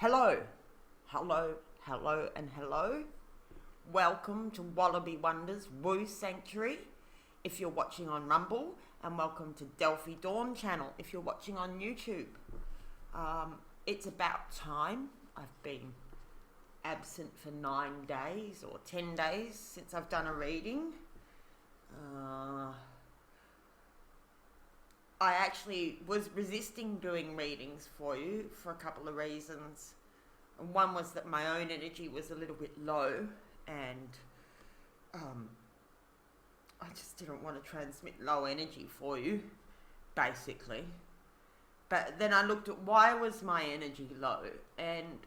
Hello, hello, hello, and hello. Welcome to Wallaby Wonders Woo Sanctuary if you're watching on Rumble, and welcome to Delphi Dawn channel if you're watching on YouTube. It's about time. I've been absent for 9 days or 10 days since I've done a reading. I actually was resisting doing readings for you for a couple of reasons. And one was that my own energy was a little bit low, and I just didn't want to transmit low energy for you, basically. But then I looked at why was my energy low, and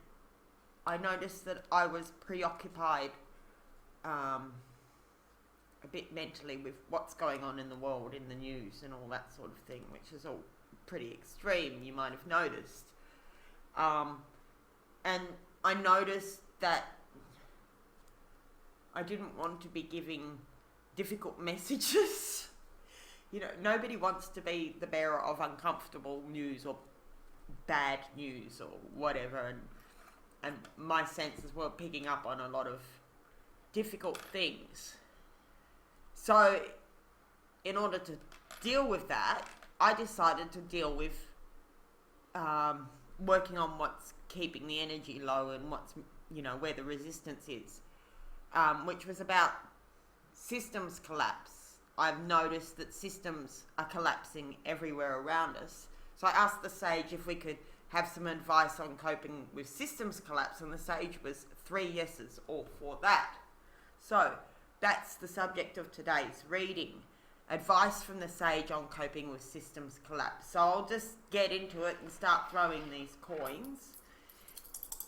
I noticed that I was preoccupied a bit mentally with what's going on in the world, in the news and all that sort of thing, which is all pretty extreme, you might have noticed. And I noticed that I didn't want to be giving difficult messages. You know, nobody wants to be the bearer of uncomfortable news or bad news or whatever, and my senses were picking up on a lot of difficult things. So, in order to deal with that, I decided to deal with working on what's keeping the energy low and what's, where the resistance is, which was about systems collapse. I've noticed that systems are collapsing everywhere around us. So I asked the sage if we could have some advice on coping with systems collapse, and the sage was 3 yeses all for that. So that's the subject of today's reading. Advice from the sage on coping with systems collapse. So I'll just get into it and start throwing these coins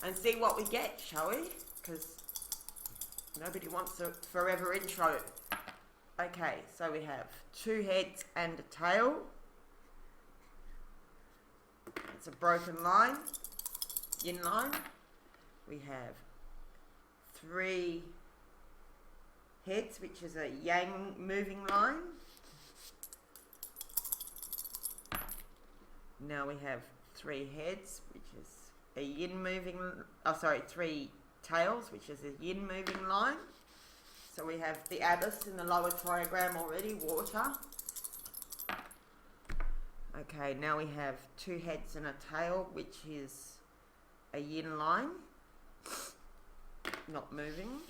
and see what we get, shall we? Because nobody wants a forever intro. Okay, so we have 2 heads and a tail. It's a broken line, yin line. We have 3 heads, which is a yang moving line. Now we have 3 heads, which is a yin moving, 3 tails, which is a yin moving line. So we have the abyss in the lower trigram already, water. Okay, now we have 2 heads and a tail, which is a yin line, not moving.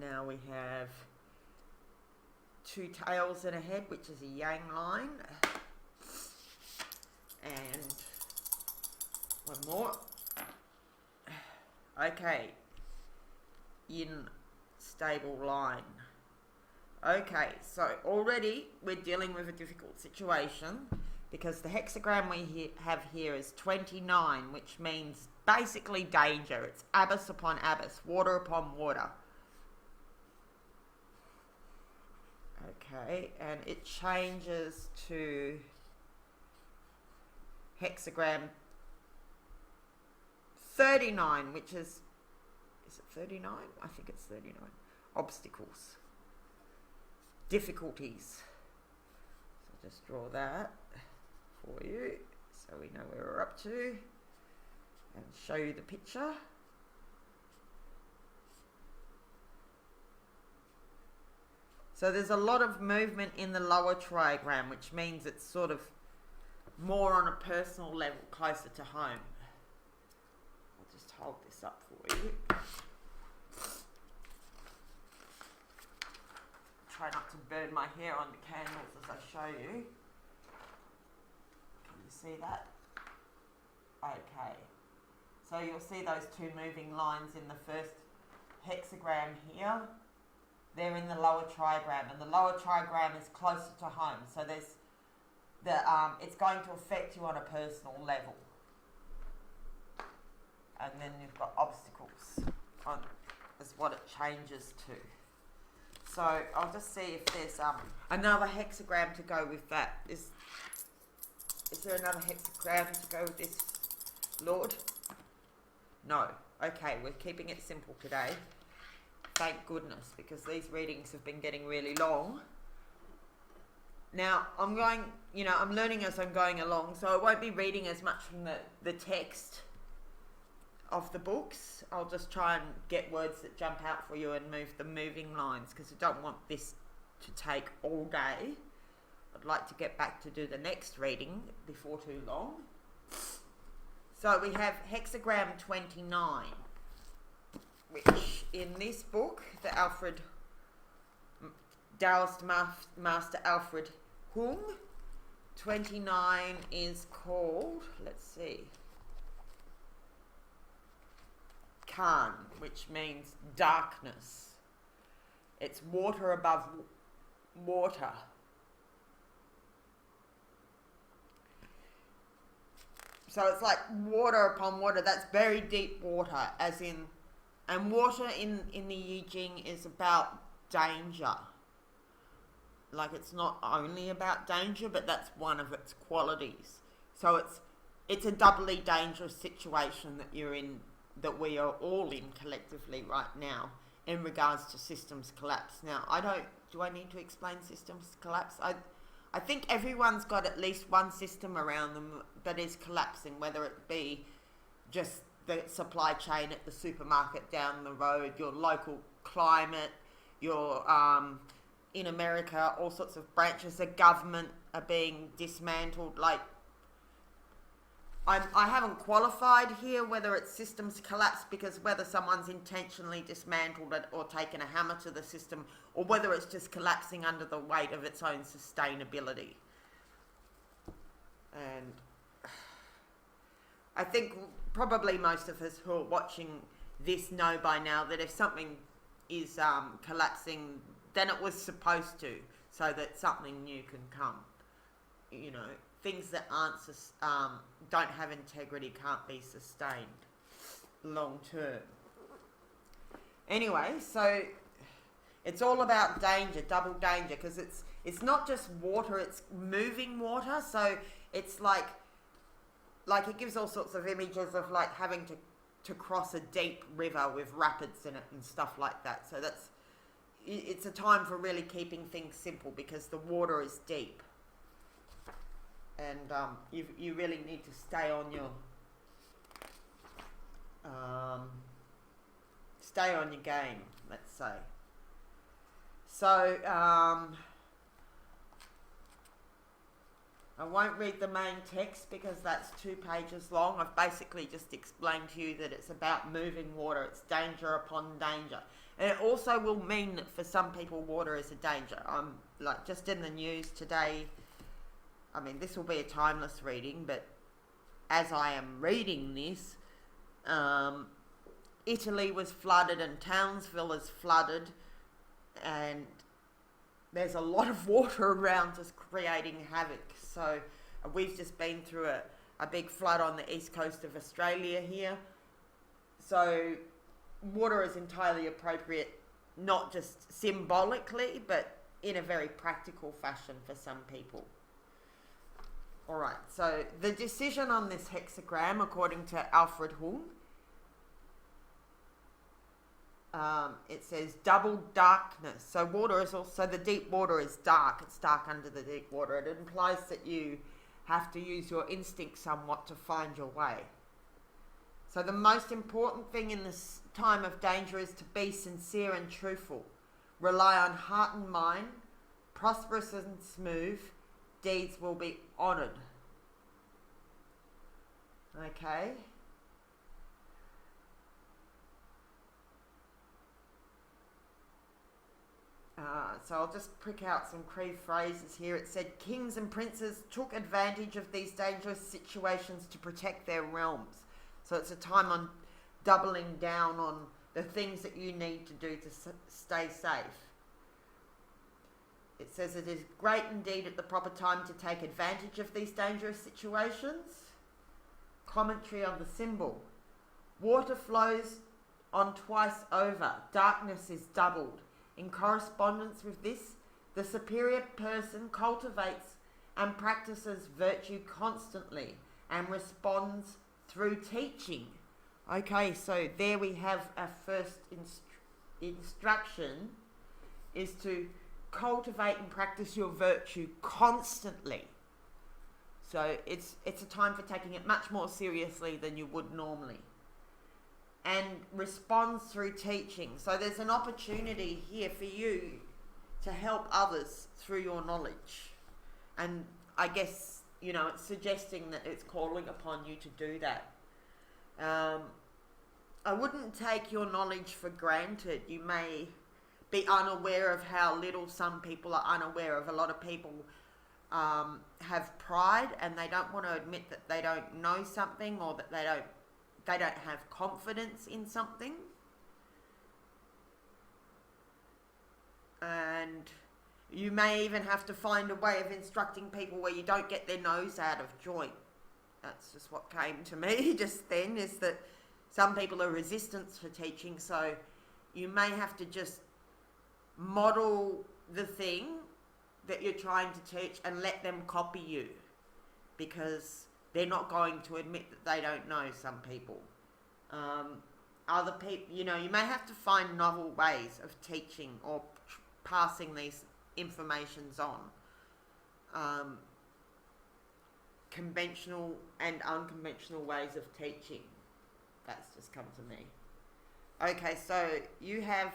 Now we have 2 tails and a head, which is a yang line. And one more. Okay. Yin stable line. Okay, so already we're dealing with a difficult situation because the hexagram we have here is 29, which means basically danger. It's abyss upon abyss, water upon water. Okay, and it changes to hexagram 39, which is it 39? I think it's 39. Obstacles. Difficulties. So just draw that for you so we know where we're up to and show you the picture. So there's a lot of movement in the lower trigram, which means it's sort of more on a personal level, closer to home. I'll just hold this up for you. Try not to burn my hair on the candles as I show you. Can you see that? Okay. So you'll see those 2 moving lines in the first hexagram here. They're in the lower trigram, and the lower trigram is closer to home. So there's it's going to affect you on a personal level. And then you've got obstacles is what it changes to. So I'll just see if there's another hexagram to go with that. Is there another hexagram to go with this, Lord? No. Okay, we're keeping it simple today. Thank goodness, because these readings have been getting really long. Now, I'm learning as I'm going along, so I won't be reading as much from the text of the books. I'll just try and get words that jump out for you and move the moving lines, because I don't want this to take all day. I'd like to get back to do the next reading before too long. So we have hexagram 29, which in this book, the Taoist Master Alfred Hung, 29 is called, let's see, Khan, which means darkness. It's water above water. So it's like water upon water. That's very deep water, as in, and water in the I Ching is about danger. Like, it's not only about danger, but that's one of its qualities. So it's a doubly dangerous situation that you're in, that we are all in collectively right now, in regards to systems collapse. Now, do I need to explain systems collapse? I think everyone's got at least one system around them that is collapsing, whether it be just the supply chain at the supermarket down the road, your local climate, your in America, all sorts of branches of government are being dismantled. Like, I haven't qualified here whether it's systems collapse, because whether someone's intentionally dismantled it or taken a hammer to the system, or whether it's just collapsing under the weight of its own sustainability. And I think probably most of us who are watching this know by now that if something is collapsing, then it was supposed to, so that something new can come. You know, things that don't have integrity can't be sustained long term. Anyway, so it's all about danger, double danger, because it's not just water, it's moving water. So it's like it gives all sorts of images of like having to cross a deep river with rapids in it and stuff like that. So it's a time for really keeping things simple, because the water is deep. And you really need to stay on your game, let's say. So I won't read the main text because that's 2 pages long. I've basically just explained to you that it's about moving water. It's danger upon danger. And it also will mean that for some people water is a danger. I'm like just in the news today. I mean, this will be a timeless reading, but as I am reading this, Italy was flooded and Townsville is flooded, and there's a lot of water around just creating havoc. So we've just been through a big flood on the east coast of Australia here. So water is entirely appropriate, not just symbolically, but in a very practical fashion for some people. All right, so the decision on this hexagram, according to Alfred Hung, it says double darkness. So water is also, the deep water is dark. It's dark under the deep water. It implies that you have to use your instinct somewhat to find your way. So the most important thing in this time of danger is to be sincere and truthful. Rely on heart and mind. Prosperous and smooth. Deeds will be honoured. Okay. So I'll just prick out some key phrases here. It said, kings and princes took advantage of these dangerous situations to protect their realms. So it's a time on doubling down on the things that you need to do to stay safe. It says it is great indeed at the proper time to take advantage of these dangerous situations. Commentary on the symbol. Water flows on twice over. Darkness is doubled. In correspondence with this, the superior person cultivates and practices virtue constantly and responds through teaching. Okay, so there we have our first instruction, is to cultivate and practice your virtue constantly. So it's a time for taking it much more seriously than you would normally. And responds through teaching. So there's an opportunity here for you to help others through your knowledge. And I guess, it's suggesting that it's calling upon you to do that. I wouldn't take your knowledge for granted. You may be unaware of how little some people are unaware of. A lot of people have pride and they don't want to admit that they don't know something, or that they don't have confidence in something. And you may even have to find a way of instructing people where you don't get their nose out of joint. That's just what came to me just then, is that some people are resistant to teaching, so you may have to just model the thing that you're trying to teach and let them copy you, because they're not going to admit that they don't know, some people. Other people, you may have to find novel ways of teaching or passing these informations on. Conventional and unconventional ways of teaching. That's just come to me. Okay, so you have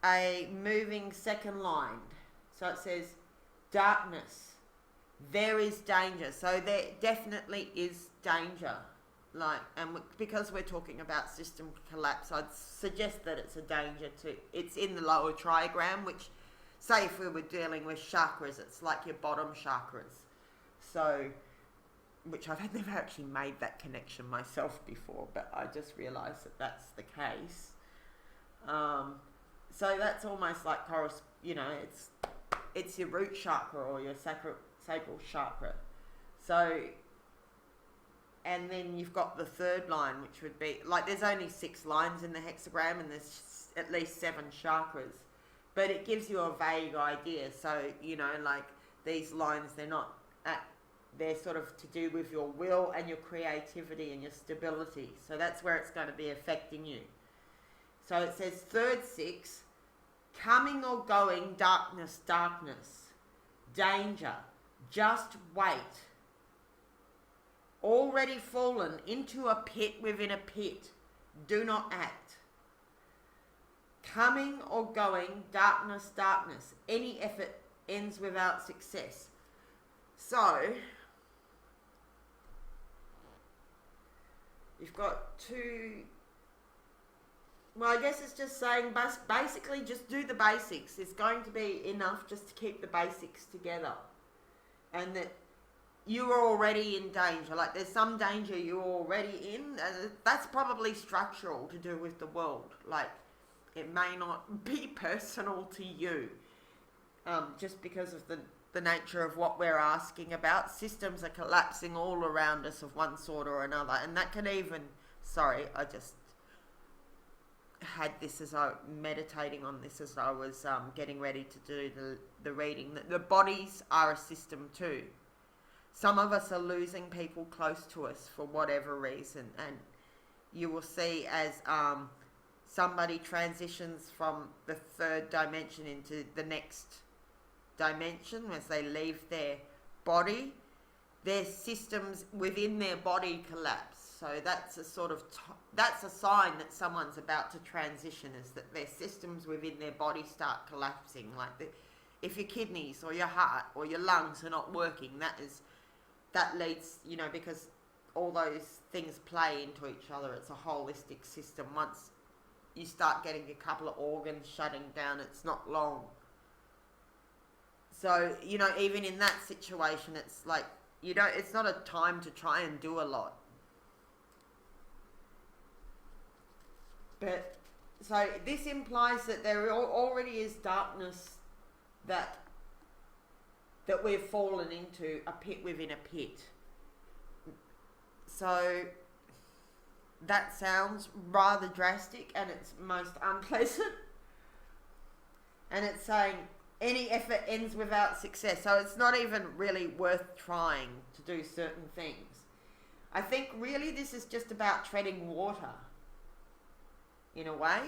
a moving second line. So it says, darkness. There is danger. So there definitely is danger. Because we're talking about system collapse, I'd suggest that it's a danger it's in the lower trigram, which, say if we were dealing with chakras, it's like your bottom chakras. So, which I've never actually made that connection myself before, but I just realised that that's the case. So that's almost like, it's your root chakra or your sacral chakra. So, and then you've got the third line, which would be, there's only 6 lines in the hexagram and there's at least 7 chakras. But it gives you a vague idea. So, these lines, they're sort of to do with your will and your creativity and your stability. So that's where it's going to be affecting you. So it says, third 6, coming or going, darkness, darkness, danger, just wait. Already fallen into a pit within a pit, do not act. Coming or going, darkness, darkness, any effort ends without success. So, you've got 2, well, I guess it's just saying basically just do the basics. It's going to be enough just to keep the basics together. And that you are already in danger. There's some danger you're already in. That's probably structural to do with the world. It may not be personal to you. Just because of the nature of what we're asking about. Systems are collapsing all around us of one sort or another. And that can even... Sorry, I just had this as I... meditating on this as I was getting ready to do the reading. The bodies are a system too. Some of us are losing people close to us for whatever reason. And you will see as somebody transitions from the 3rd dimension into the next dimension, as they leave their body, their systems within their body collapse. So that's a sort of that's a sign that someone's about to transition, is that their systems within their body start collapsing. If your kidneys or your heart or your lungs are not working, that leads, because all those things play into each other. It's a holistic system. Once you start getting a couple of organs shutting down, it's not long. So, even in that situation, it's it's not a time to try and do a lot. But, so this implies that there already is darkness that we've fallen into, a pit within a pit. So that sounds rather drastic, and it's most unpleasant. And it's saying any effort ends without success. So it's not even really worth trying to do certain things. I think really this is just about treading water, in a way.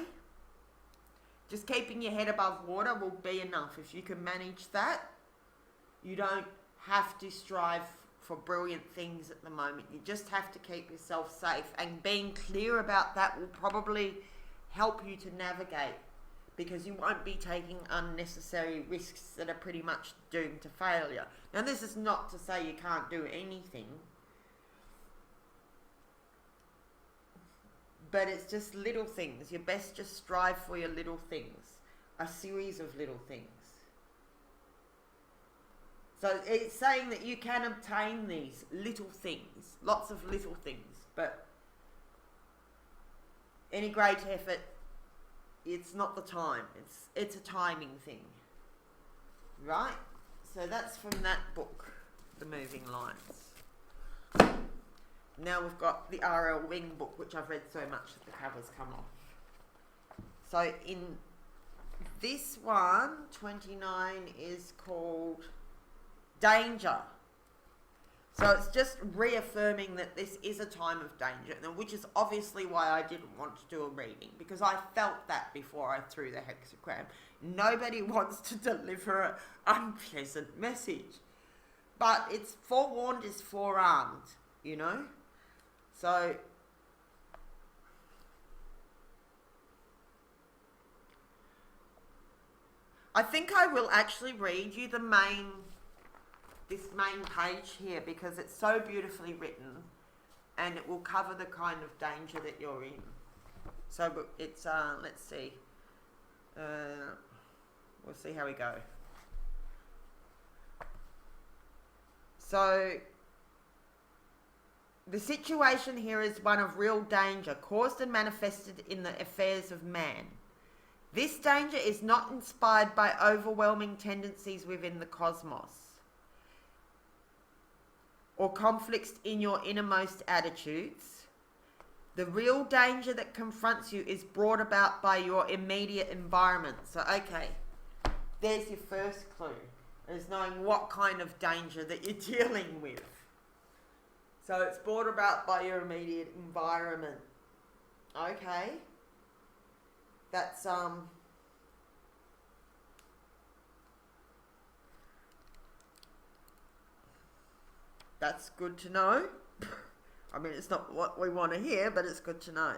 Just keeping your head above water will be enough. If you can manage that, you don't have to strive for brilliant things at the moment. You just have to keep yourself safe, and being clear about that will probably help you to navigate, because you won't be taking unnecessary risks that are pretty much doomed to failure. Now, this is not to say you can't do anything, but it's just little things. You best just strive for your little things, a series of little things. So it's saying that you can obtain these little things, lots of little things, but any great effort, it's not the time. It's a timing thing, right? So that's from that book, The Moving Lines. Now we've got the R.L. Wing book, which I've read so much that the covers come off. So in this one, 29, is called Danger. So it's just reaffirming that this is a time of danger, which is obviously why I didn't want to do a reading, because I felt that before I threw the hexagram. Nobody wants to deliver an unpleasant message. But it's forewarned is forearmed, you know? So I think I will actually read you this main page here, because it's so beautifully written and it will cover the kind of danger that you're in. So it's, let's see. We'll see how we go. So the situation here is one of real danger, caused and manifested in the affairs of man. This danger is not inspired by overwhelming tendencies within the cosmos, or conflicts in your innermost attitudes. The real danger that confronts you is brought about by your immediate environment. So, okay, there's your first clue, is knowing what kind of danger that you're dealing with. So it's brought about by your immediate environment. Okay. That's good to know. I mean, it's not what we want to hear, but it's good to know.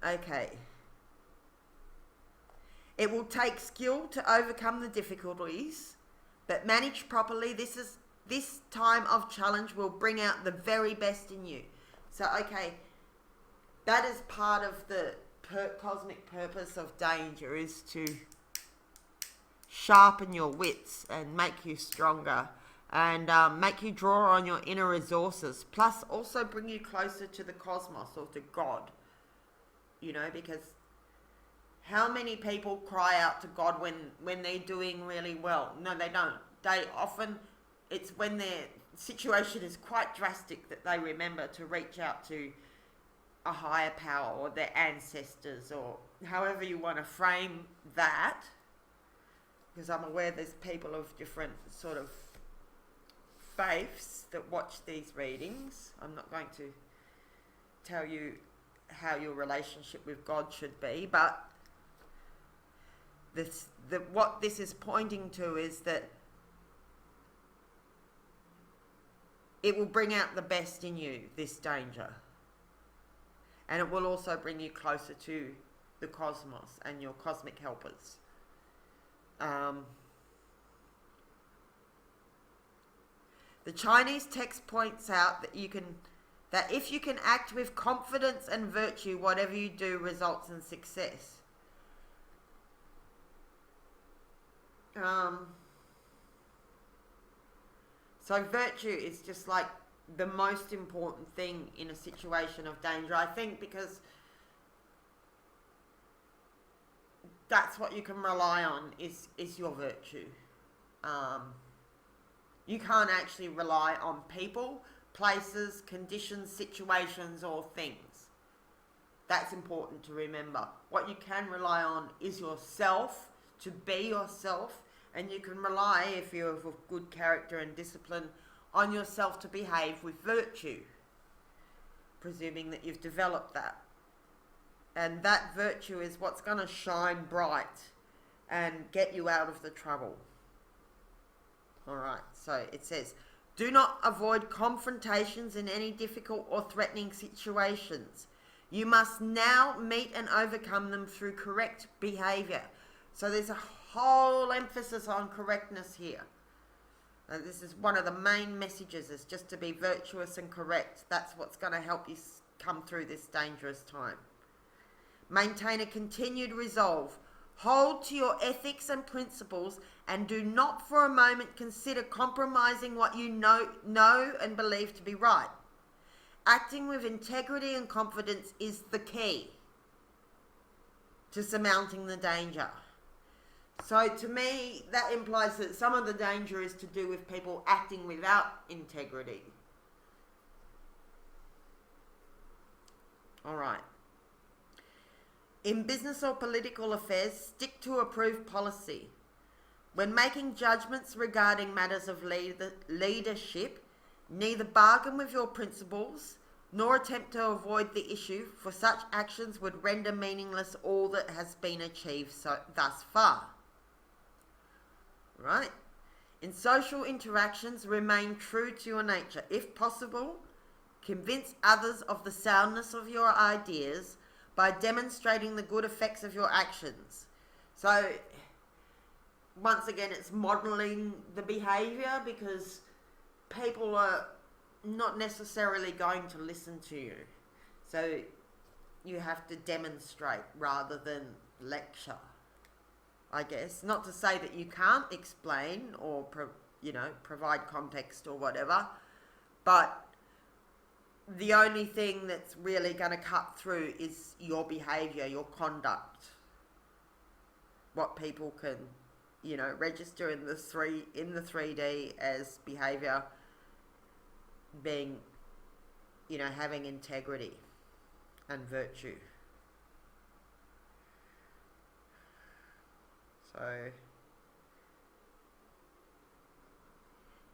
Okay. It will take skill to overcome the difficulties, but managed properly, this time of challenge will bring out the very best in you. So, okay, that is part of the cosmic purpose of danger, is to sharpen your wits and make you stronger, and make you draw on your inner resources, plus also bring you closer to the cosmos, or to God. You know, because how many people cry out to God when they're doing really well? No, they don't. They often, it's when their situation is quite drastic that they remember to reach out to a higher power, or their ancestors, or however you want to frame that. Because I'm aware there's people of different sort of faiths that watch these readings. I'm not going to tell you how your relationship with God should be, but what this is pointing to is that it will bring out the best in you, this danger. And it will also bring you closer to the cosmos and your cosmic helpers. The Chinese text points out that if you can act with confidence and virtue, whatever you do results in success. So virtue is just like the most important thing in a situation of danger, I think, because that's what you can rely on is your virtue. You can't actually rely on people, places, conditions, situations, or things. That's important to remember. What you can rely on is yourself, to be yourself, and you can rely, if you're of good character and discipline, on yourself to behave with virtue, presuming that you've developed that. And that virtue is what's going to shine bright and get you out of the trouble. All right, so it says, do not avoid confrontations in any difficult or threatening situations. You must now meet and overcome them through correct behavior. So there's a whole emphasis on correctness here. This is one of the main messages, is just to be virtuous and correct. That's what's going to help you come through this dangerous time. Maintain a continued resolve. Hold to your ethics and principles, and do not for a moment consider compromising what you know and believe to be right. Acting with integrity and confidence is the key to surmounting the danger. So to me, that implies that some of the danger is to do with people acting without integrity. All right. In business or political affairs, stick to approved policy. When making judgments regarding matters of leadership, neither bargain with your principles nor attempt to avoid the issue, for such actions would render meaningless all that has been achieved thus far. Right? In social interactions, remain true to your nature. If possible, convince others of the soundness of your ideas by demonstrating the good effects of your actions. So, once again, it's modelling the behaviour, because people are not necessarily going to listen to you. So, you have to demonstrate rather than lecture, I guess. Not to say that you can't explain or, provide context or whatever, but the only thing that's really going to cut through is your behaviour, your conduct. What people can, register in the 3D as behaviour being, having integrity and virtue. So,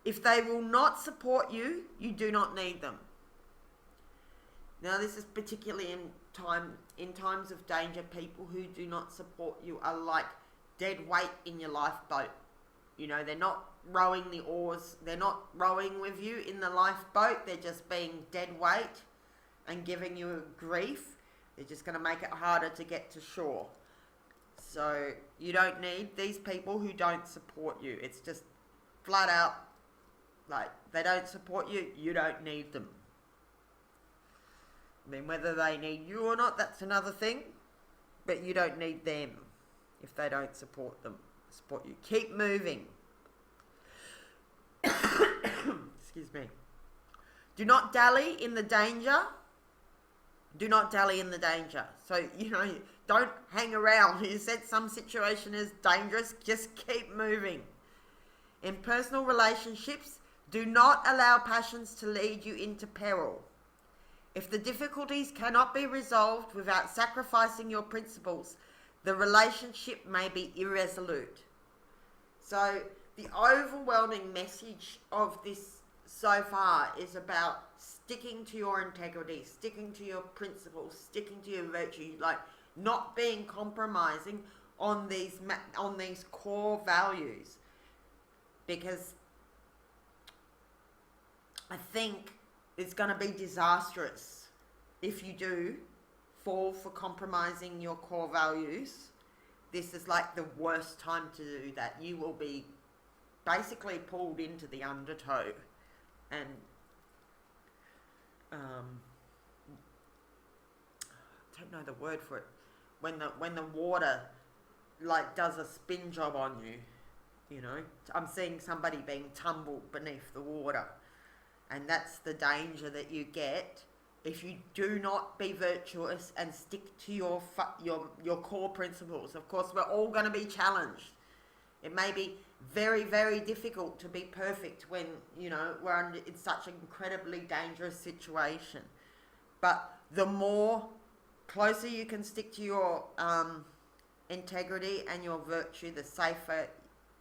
if they will not support you, you do not need them. Now, this is particularly in times of danger. People who do not support you are like dead weight in your lifeboat. They're not rowing the oars. They're not rowing with you in the lifeboat. They're just being dead weight and giving you grief. They're just going to make it harder to get to shore. So you don't need these people who don't support you. It's just flat out, like, they don't support you, you don't need them. I mean, whether they need you or not, that's another thing. But you don't need them if they don't support you. Keep moving. Excuse me. Do not dally in the danger. Do not dally in the danger. So, don't hang around. You said some situation is dangerous, just keep moving. In personal relationships, do not allow passions to lead you into peril. If the difficulties cannot be resolved without sacrificing your principles, the relationship may be irresolute. So the overwhelming message of this so far is about sticking to your integrity, sticking to your principles, sticking to your virtue, like not being compromising on these core values. Because I think it's going to be disastrous if you do fall for compromising your core values. This is like the worst time to do that. You will be basically pulled into the undertow, and I don't know the word for it. When the water like does a spin job on you, I'm seeing somebody being tumbled beneath the water. And that's the danger that you get if you do not be virtuous and stick to your core principles. Of course, we're all going to be challenged. It may be very, very difficult to be perfect when, we're in such an incredibly dangerous situation. But the more closer you can stick to your integrity and your virtue, the safer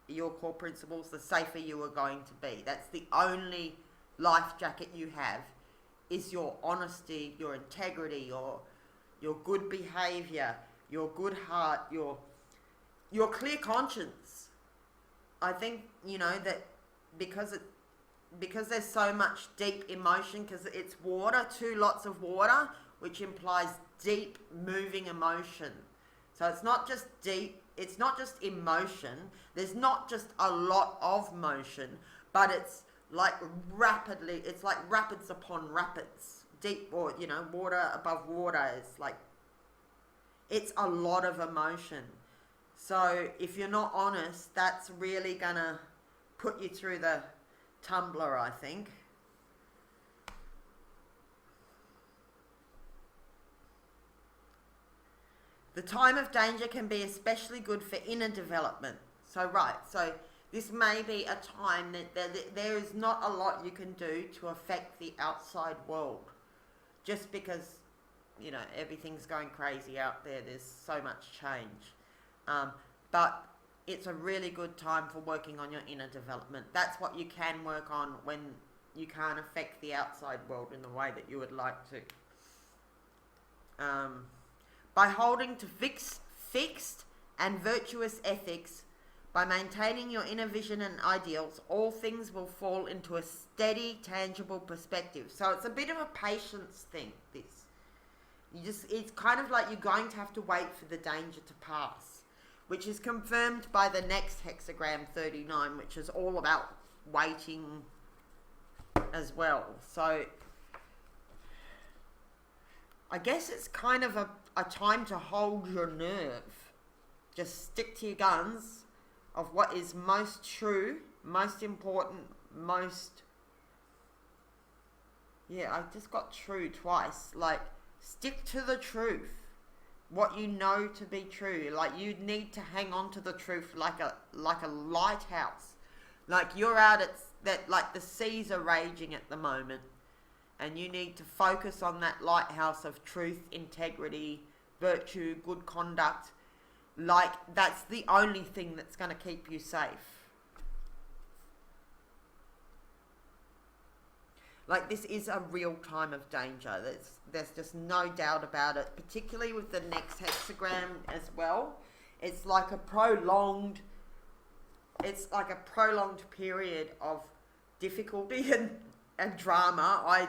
your core principles, the safer you are going to be. That's the only life jacket you have, is your honesty, your integrity, your good behavior, your good heart, your clear conscience. I think, that because there's so much deep emotion, because it's water, lots of water, which implies deep moving emotion. So it's not just deep, it's not just emotion, there's not just a lot of motion, but it's like it's like rapids upon rapids. Deep, or, water above water. It's a lot of emotion. So if you're not honest, that's really gonna put you through the tumbler, I think. The time of danger can be especially good for inner development. So this may be a time that there is not a lot you can do to affect the outside world. Just because, everything's going crazy out there. There's so much change. But it's a really good time for working on your inner development. That's what you can work on when you can't affect the outside world in the way that you would like to. By holding to fixed and virtuous ethics, by maintaining your inner vision and ideals, all things will fall into a steady, tangible perspective. So it's a bit of a patience thing, this. It's kind of like you're going to have to wait for the danger to pass, which is confirmed by the next hexagram 39, which is all about waiting as well. So I guess it's kind of a time to hold your nerve. Just stick to your guns of what is most true, most important, I just got true twice. Like, stick to the truth. What you know to be true. Like, you need to hang on to the truth like a lighthouse. Like, you're out like the seas are raging at the moment. And you need to focus on that lighthouse of truth, integrity, virtue, good conduct. Like, that's the only thing that's going to keep you safe. Like, this is a real time of danger. There's just no doubt about it, particularly with the next hexagram as well. It's like a prolonged period of difficulty and drama.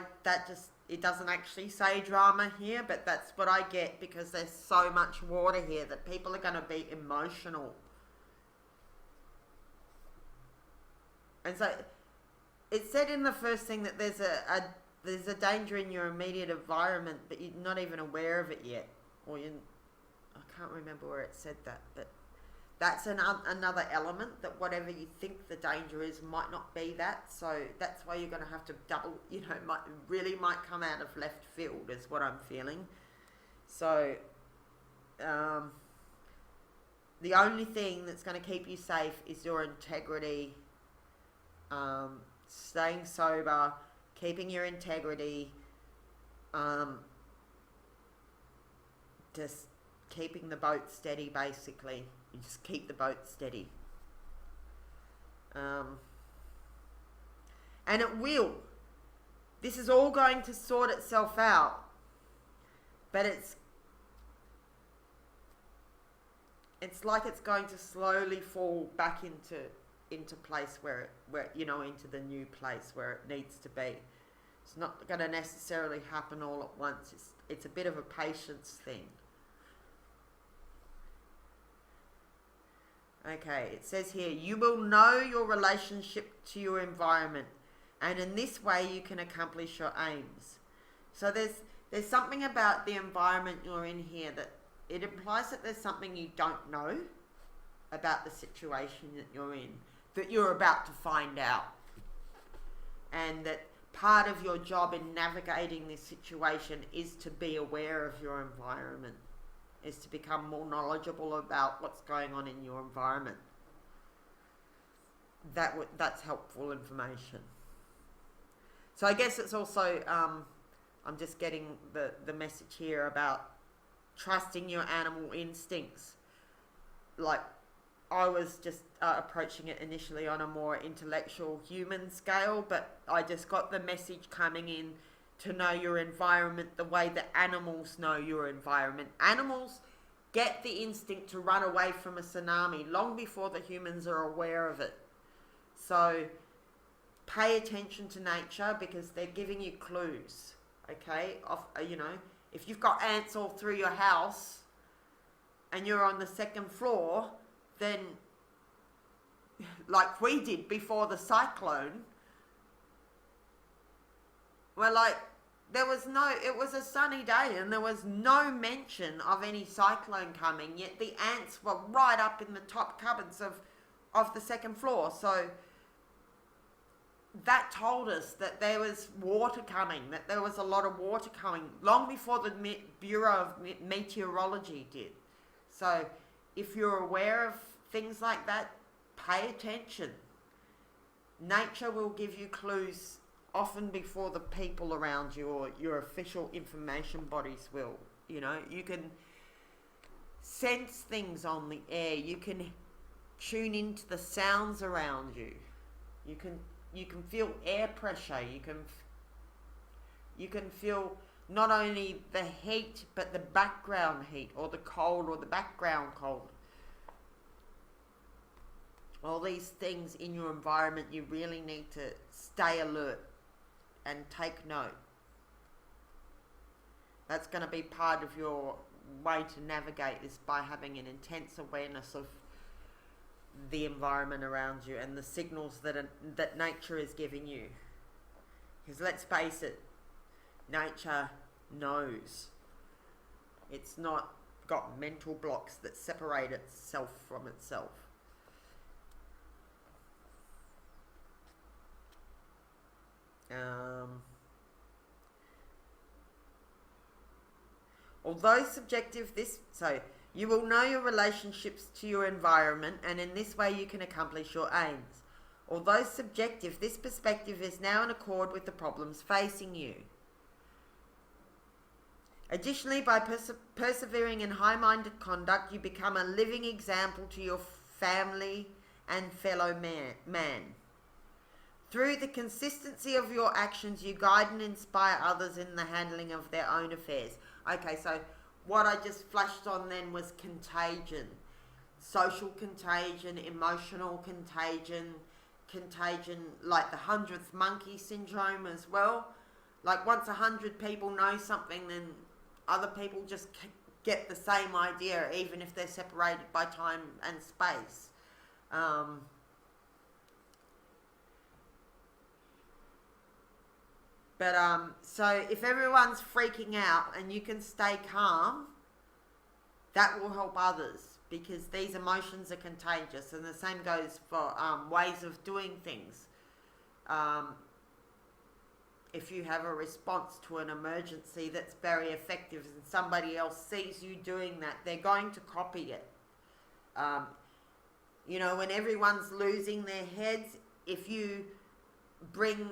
It doesn't actually say drama here, but that's what I get because there's so much water here that people are going to be emotional. And so it said in the first thing that there's a danger in your immediate environment, but you're not even aware of it yet. I can't remember where it said that, but that's another element, that whatever you think the danger is might not be that. So that's why you're going to have to double, might come out of left field is what I'm feeling. So the only thing that's going to keep you safe is your integrity, staying sober, keeping your integrity, just keeping the boat steady, basically. You just keep the boat steady. And it will. This is all going to sort itself out. But it's like it's going to slowly fall back into place where into the new place where it needs to be. It's not going to necessarily happen all at once. It's a bit of a patience thing. Okay, it says here, you will know your relationship to your environment, and in this way you can accomplish your aims. So there's something about the environment you're in here that it implies that there's something you don't know about the situation that you're in, that you're about to find out. And that part of your job in navigating this situation is to be aware of your environment, is to become more knowledgeable about what's going on in your environment. That's helpful information. So I guess it's also, I'm just getting the message here about trusting your animal instincts. Like, I was just approaching it initially on a more intellectual human scale, but I just got the message coming in to know your environment the way that animals know your environment. Animals get the instinct to run away from a tsunami long before the humans are aware of it. So pay attention to nature because they're giving you clues, okay? If you've got ants all through your house and you're on the second floor, then like we did before the cyclone, we're like, it was a sunny day and there was no mention of any cyclone coming, yet the ants were right up in the top cupboards of the second floor. So that told us that there was water coming, that there was a lot of water coming, long before the Bureau of Meteorology did. So if you're aware of things like that, pay attention. Nature will give you clues often before the people around you or your official information bodies will. You can sense things on the air. You can tune into the sounds around you. You can feel air pressure. You can feel not only the heat but the background heat, or the cold, or the background cold. All these things in your environment, you really need to stay alert and take note. That's going to be part of your way to navigate, is by having an intense awareness of the environment around you and the signals that nature is giving you. Because let's face it, nature knows. It's not got mental blocks that separate itself from itself. Although subjective, you will know your relationships to your environment, and in this way you can accomplish your aims. Although subjective, this perspective is now in accord with the problems facing you. Additionally, by persevering in high-minded conduct, you become a living example to your family and fellow man. Through the consistency of your actions, you guide and inspire others in the handling of their own affairs. Okay, so what I just flashed on then was contagion. Social contagion, emotional contagion, like the 100th monkey syndrome as well. Like once 100 people know something, then other people just get the same idea, even if they're separated by time and space. So if everyone's freaking out and you can stay calm, that will help others, because these emotions are contagious, and the same goes for ways of doing things. If you have a response to an emergency that's very effective and somebody else sees you doing that, they're going to copy it. When everyone's losing their heads, if you bring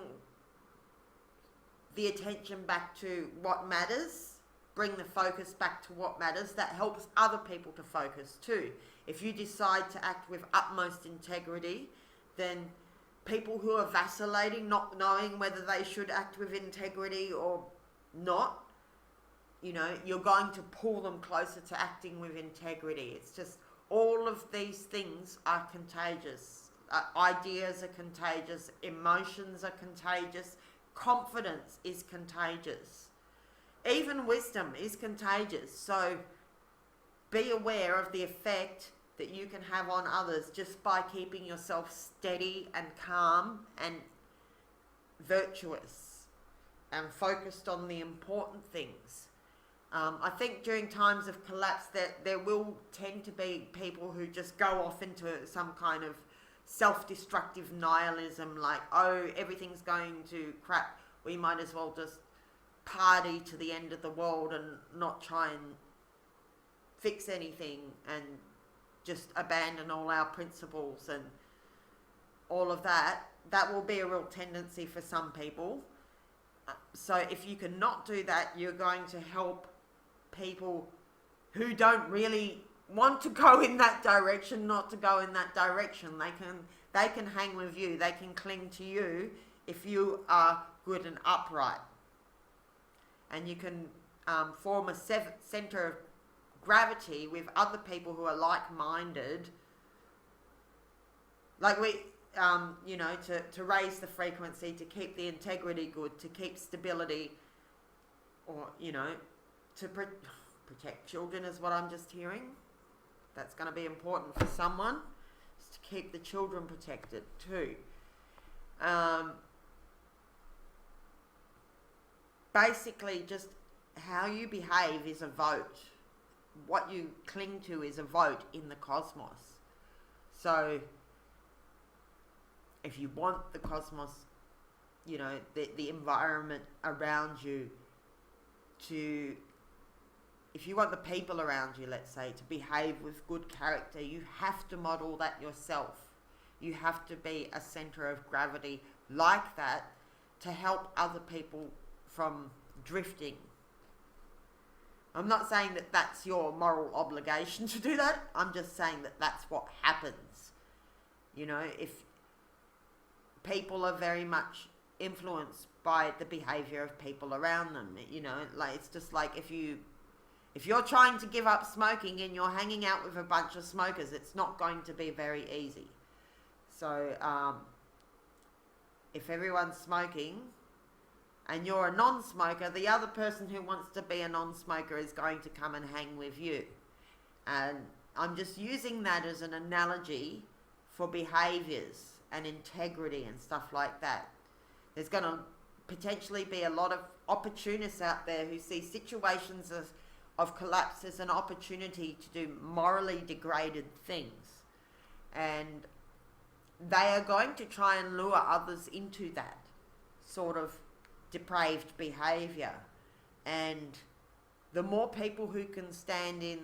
the attention back to what matters, bring the focus back to what matters, that helps other people to focus too. If you decide to act with utmost integrity, then people who are vacillating, not knowing whether they should act with integrity or not, you're going to pull them closer to acting with integrity. It's just, all of these things are contagious. Ideas are contagious. Emotions are contagious. Confidence is contagious. Even wisdom is contagious. So be aware of the effect that you can have on others just by keeping yourself steady and calm and virtuous and focused on the important things. I think during times of collapse that there will tend to be people who just go off into some kind of self-destructive nihilism, like, oh, everything's going to crap, we might as well just party to the end of the world and not try and fix anything and just abandon all our principles and all of that. That will be a real tendency for some people. So if you can not do that, you're going to help people who don't really want to go in that direction not to go in that direction. They can hang with you, they can cling to you if you are good and upright. and you can form a center of gravity with other people who are like-minded, like we, to raise the frequency, to keep the integrity good, to keep stability, or, to protect children is what I'm just hearing. That's going to be important for someone, is to keep the children protected too. Basically, just how you behave is a vote. What you cling to is a vote in the cosmos. So, if you want the cosmos, the environment around you if you want the people around you, let's say, to behave with good character, you have to model that yourself. You have to be a center of gravity like that to help other people from drifting. I'm not saying that that's your moral obligation to do that. I'm just saying that that's what happens. If people are very much influenced by the behavior of people around them, like it's just like if you're trying to give up smoking and you're hanging out with a bunch of smokers, it's not going to be very easy. So if everyone's smoking and you're a non-smoker, the other person who wants to be a non-smoker is going to come and hang with you. And I'm just using that as an analogy for behaviors and integrity and stuff like that. There's going to potentially be a lot of opportunists out there who see situations of collapse as an opportunity to do morally degraded things. And they are going to try and lure others into that sort of depraved behavior. And the more people who can stand in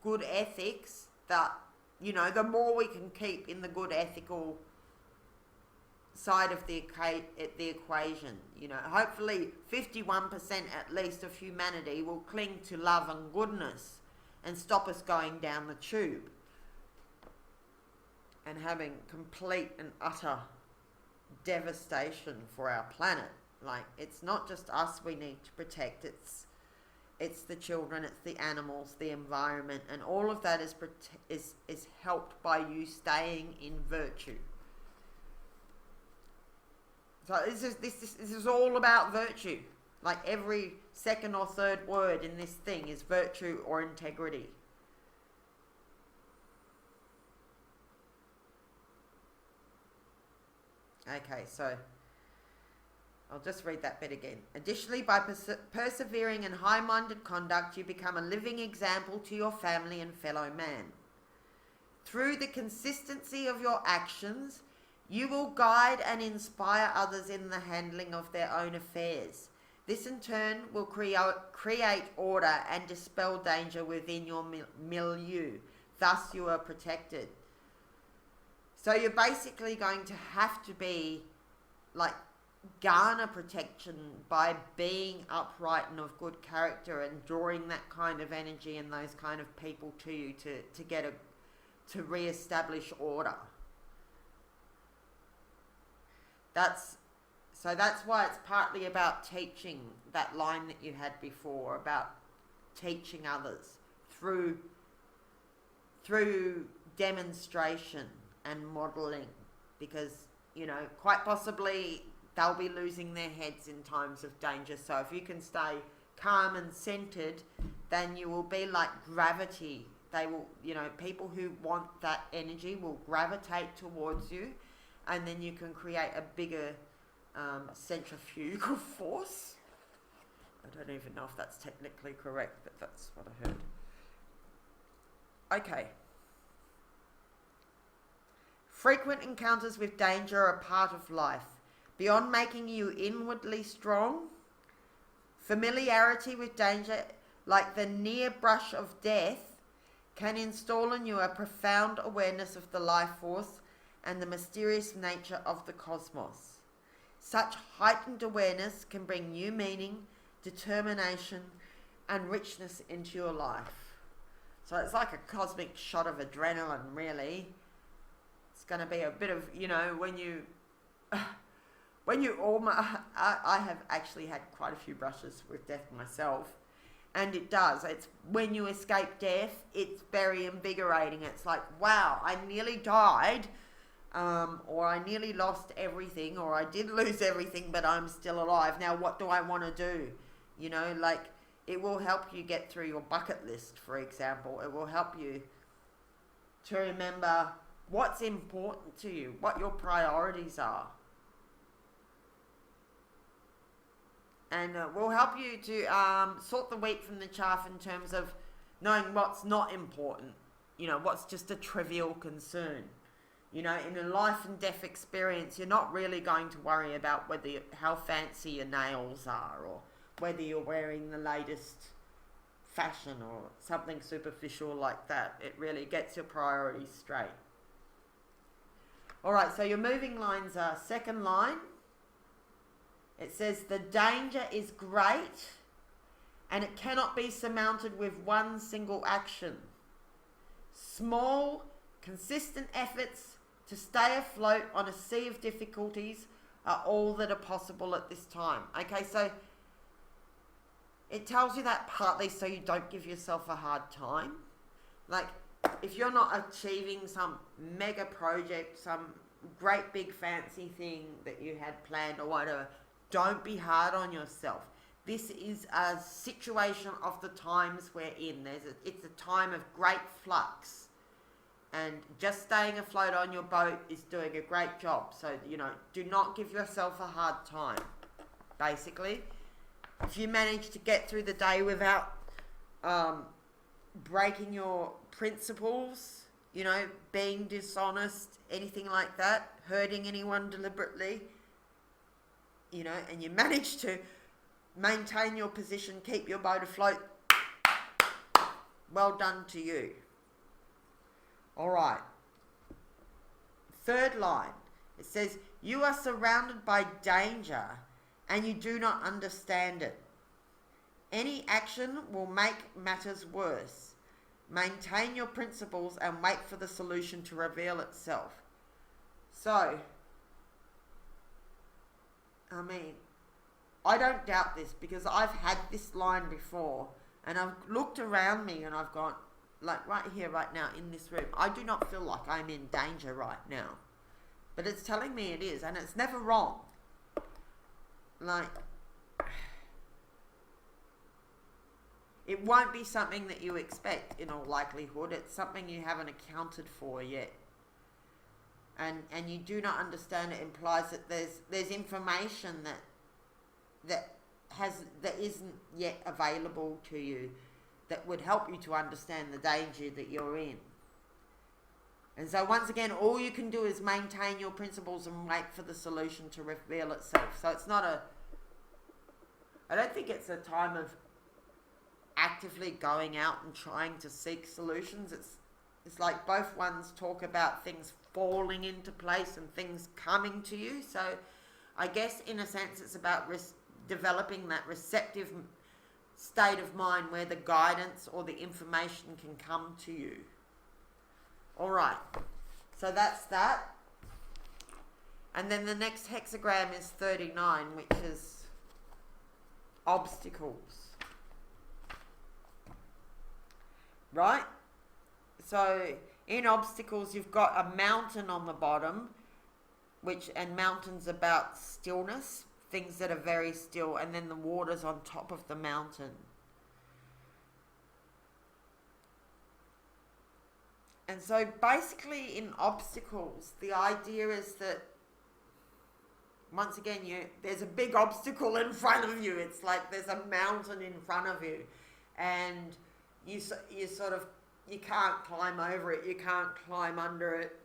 good ethics, the more we can keep in the good ethical side of the equation. Hopefully 51% at least of humanity will cling to love and goodness and stop us going down the tube and having complete and utter devastation for our planet. Like, it's not just us we need to protect, it's the children, it's the animals, the environment, and all of that is helped by you staying in virtue. So this is all about virtue. Like, every second or third word in this thing is virtue or integrity. Okay, so I'll just read that bit again. Additionally, by persevering in high-minded conduct, you become a living example to your family and fellow man. Through the consistency of your actions, you will guide and inspire others in the handling of their own affairs. This in turn will create order and dispel danger within your milieu. Thus you are protected. So you're basically going to have to be garner protection by being upright and of good character and drawing that kind of energy and those kind of people to you to re-establish order. That's why it's partly about teaching, that line that you had before about teaching others through demonstration and modelling, because quite possibly they'll be losing their heads in times of danger. So if you can stay calm and centered, then you will be like gravity. They will, people who want that energy will gravitate towards you, and then you can create a bigger centrifugal force. I don't even know if that's technically correct, but that's what I heard. Okay. Frequent encounters with danger are a part of life. Beyond making you inwardly strong, familiarity with danger, like the near brush of death, can install in you a profound awareness of the life force and the mysterious nature of the cosmos. Such heightened awareness can bring new meaning, determination, and richness into your life. So it's like a cosmic shot of adrenaline, really. It's going to be a bit of, when you almost, I have actually had quite a few brushes with death myself, and it does. It's when you escape death, it's very invigorating. It's like, wow, I nearly died, or I nearly lost everything, or I did lose everything, but I'm still alive. Now, what do I want to do? You know, like, it will help you get through your bucket list, for example. It will help you to remember what's important to you, what your priorities are. And will help you to sort the wheat from the chaff in terms of knowing what's not important, you know, what's just a trivial concern. You know, in a life and death experience, you're not really going to worry about how fancy your nails are, or whether you're wearing the latest fashion or something superficial like that. It really gets your priorities straight. All right, so your moving lines are second line. It says, the danger is great and it cannot be surmounted with one single action. Small, consistent efforts to stay afloat on a sea of difficulties are all that are possible at this time. Okay, so it tells you that partly so you don't give yourself a hard time. Like, if you're not achieving some mega project, some great big fancy thing that you had planned or whatever, don't be hard on yourself. This is a situation of the times we're in. It's a time of great flux. And just staying afloat on your boat is doing a great job. So, you know, do not give yourself a hard time, basically. If you manage to get through the day without breaking your principles, you know, being dishonest, anything like that, hurting anyone deliberately, you know, and you manage to maintain your position, keep your boat afloat, well done to you. All right. Third line. It says, you are surrounded by danger and you do not understand it. Any action will make matters worse. Maintain your principles and wait for the solution to reveal itself. So, I mean, I don't doubt this because I've had this line before and I've looked around me and I've gone, like right here, right now in this room, I do not feel like I'm in danger right now. But it's telling me it is, and it's never wrong. Like, it won't be something that you expect in all likelihood. It's something you haven't accounted for yet. And you do not understand it implies that there's information that isn't yet available to you that would help you to understand the danger that you're in. And so once again, all you can do is maintain your principles and wait for the solution to reveal itself. So it's not I don't think it's a time of actively going out and trying to seek solutions. It's like both ones talk about things falling into place and things coming to you. So I guess in a sense it's about developing that receptive state of mind where the guidance or the information can come to you. All right, so that's that. And then the next hexagram is 39, which is obstacles. Right? So in obstacles, you've got a mountain on the bottom, and mountain's about stillness, things that are very still, and then the water's on top of the mountain. And so basically in obstacles, the idea is that, once again, there's a big obstacle in front of you. It's like there's a mountain in front of you. And you can't climb over it. You can't climb under it.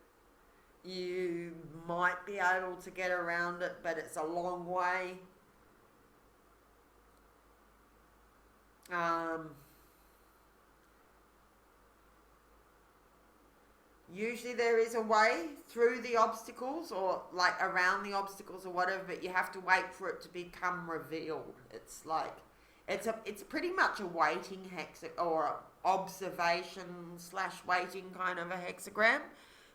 You might be able to get around it, but it's a long way. Usually there is a way through the obstacles or like around the obstacles or whatever, but you have to wait for it to become revealed. It's like, it's pretty much a waiting or observation/waiting kind of a hexagram.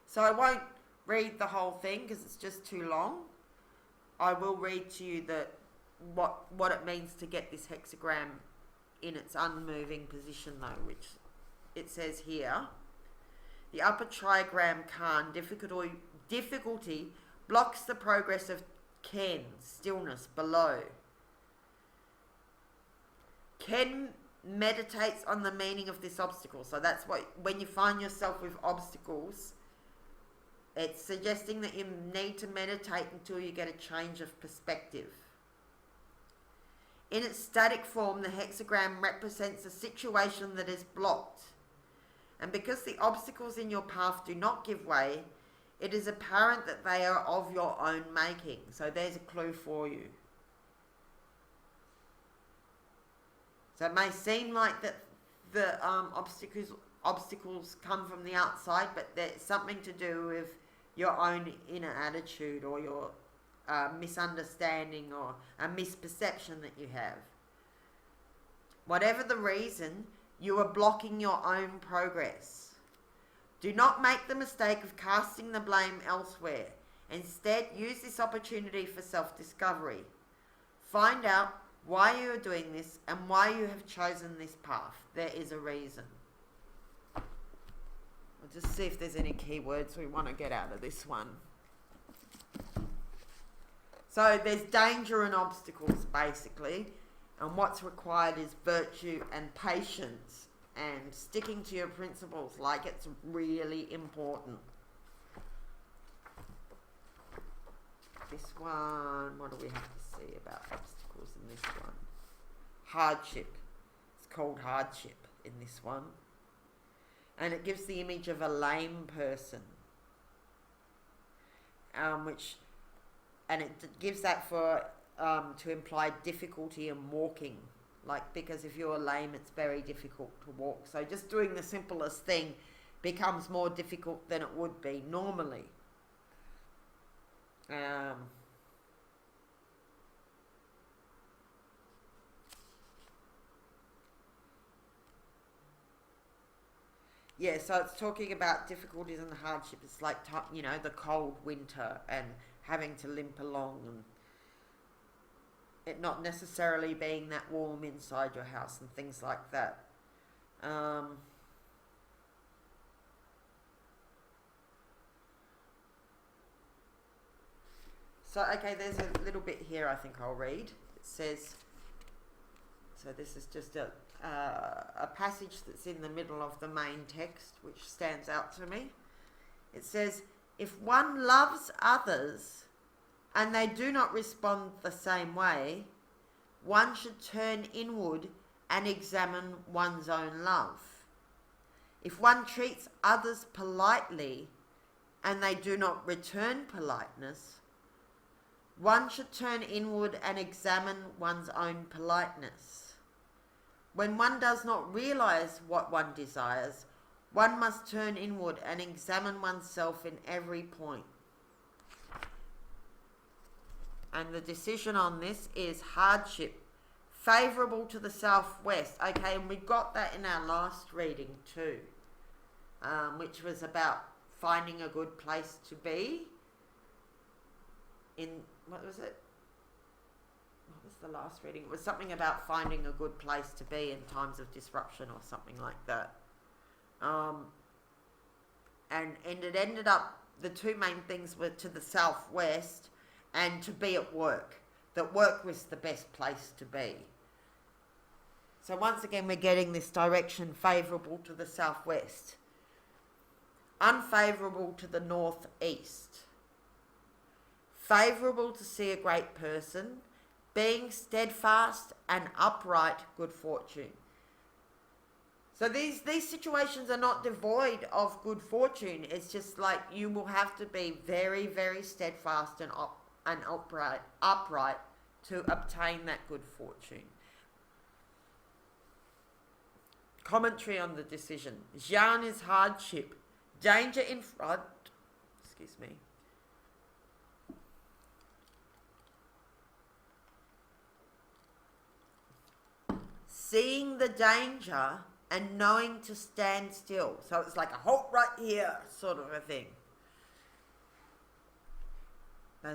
So I won't read the whole thing because it's just too long. I will read to you what it means to get this hexagram in its unmoving position though, which it says here. The upper trigram Khan difficulty blocks the progress of Ken, stillness, below. Ken meditates on the meaning of this obstacle. So that's what, when you find yourself with obstacles, it's suggesting that you need to meditate until you get a change of perspective. In its static form, the hexagram represents a situation that is blocked. And because the obstacles in your path do not give way, it is apparent that they are of your own making. So there's a clue for you. So it may seem like that the obstacles come from the outside, but there's something to do with your own inner attitude or your misunderstanding or a misperception that you have. Whatever the reason, you are blocking your own progress. Do not make the mistake of casting the blame elsewhere. Instead, use this opportunity for self-discovery. Find out why you are doing this and why you have chosen this path. There is a reason. I'll just see if there's any keywords we want to get out of this one. So there's danger and obstacles basically, and what's required is virtue and patience and sticking to your principles like it's really important. This one, what do we have to see about obstacles in this one? Hardship. It's called hardship in this one. And it gives the image of a lame person. And it gives that for to imply difficulty in walking. Like, because if you're lame, it's very difficult to walk. So just doing the simplest thing becomes more difficult than it would be normally. Yeah, so it's talking about difficulties and hardship. It's like, the cold winter and having to limp along and it not necessarily being that warm inside your house and things like that. So, okay, there's a little bit here I think I'll read. It says, so this is just a passage that's in the middle of the main text, which stands out to me. It says, if one loves others and they do not respond the same way, one should turn inward and examine one's own love. If one treats others politely and they do not return politeness, one should turn inward and examine one's own politeness. When one does not realize what one desires, one must turn inward and examine oneself in every point. And the decision on this is hardship, favourable to the southwest. Okay, and we got that in our last reading too, which was about finding a good place to be. What was it? What was the last reading? It was something about finding a good place to be in times of disruption or something like that. And it ended up, the two main things were to the southwest and to be at work. That work was the best place to be. So once again, we're getting this direction favourable to the southwest. Unfavourable to the northeast. Favourable to see a great person. Being steadfast and upright, good fortune. So these situations are not devoid of good fortune. It's just like you will have to be very, very steadfast and upright to obtain that good fortune. Commentary on the decision. Jhana is hardship. Danger in front. Excuse me. Seeing the danger and knowing to stand still. So it's like a halt right here sort of a thing.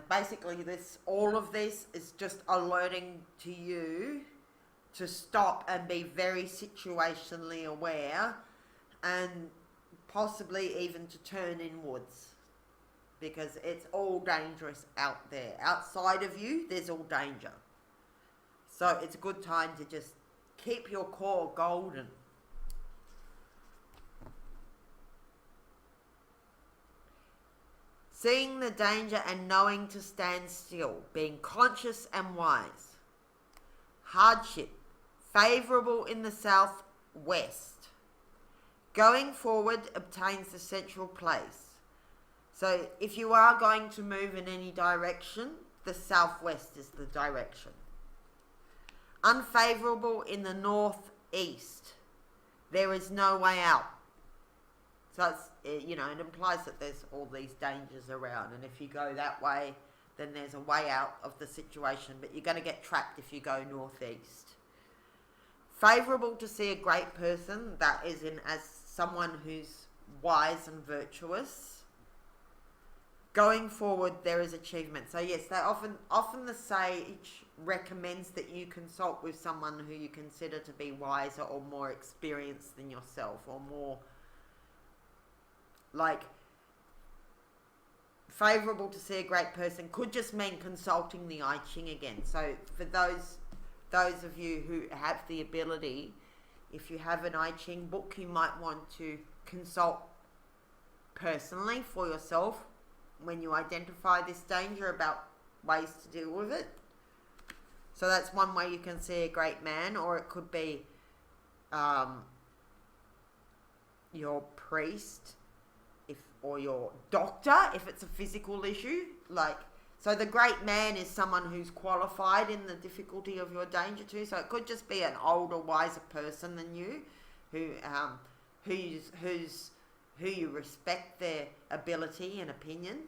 Basically, all of this is just alerting to you to stop and be very situationally aware, and possibly even to turn inwards, because it's all dangerous out there. Outside of you, there's all danger. So it's a good time to just keep your core golden. Seeing the danger and knowing to stand still, being conscious and wise. Hardship, favourable in the southwest. Going forward obtains the central place. So if you are going to move in any direction, the southwest is the direction. Unfavourable in the northeast. There is no way out. So it's, it implies that there's all these dangers around, and if you go that way, then there's a way out of the situation, but you're going to get trapped if you go northeast. Favourable to see a great person, that is as someone who's wise and virtuous. Going forward, there is achievement. So yes, they often the sage recommends that you consult with someone who you consider to be wiser or more experienced than yourself, or more favourable to see a great person could just mean consulting the I Ching again. So for those of you who have the ability, if you have an I Ching book, you might want to consult personally for yourself when you identify this danger, about ways to deal with it. So that's one way you can see a great man, or it could be your priest, or your doctor, if it's a physical issue. So the great man is someone who's qualified in the difficulty of your danger too. So it could just be an older, wiser person than you, who you respect their ability and opinion.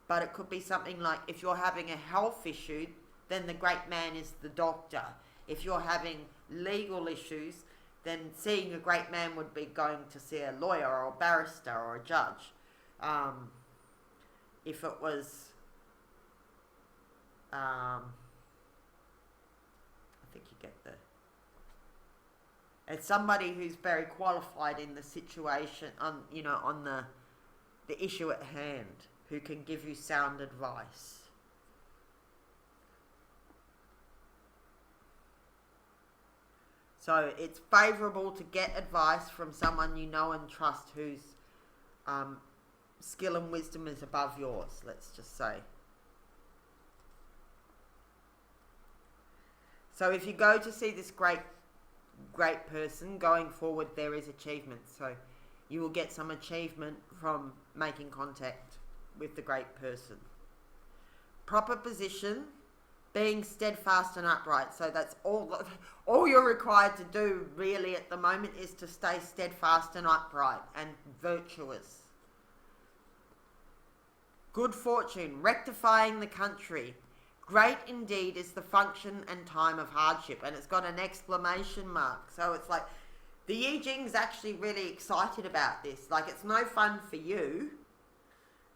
But it could be something like, if you're having a health issue, then the great man is the doctor. If you're having legal issues, then seeing a great man would be going to see a lawyer or a barrister or a judge. If it was, I think you get it's somebody who's very qualified in the situation, on the issue at hand, who can give you sound advice. So it's favourable to get advice from someone you know and trust, whose skill and wisdom is above yours, let's just say. So if you go to see this great person, going forward there is achievement. So you will get some achievement from making contact with the great person. Proper position, being steadfast and upright. So that's all you're required to do really at the moment, is to stay steadfast and upright and virtuous. Good fortune, rectifying the country. Great indeed is the function and time of hardship. And it's got an exclamation mark. So it's like, the I Ching's actually really excited about this. It's no fun for you,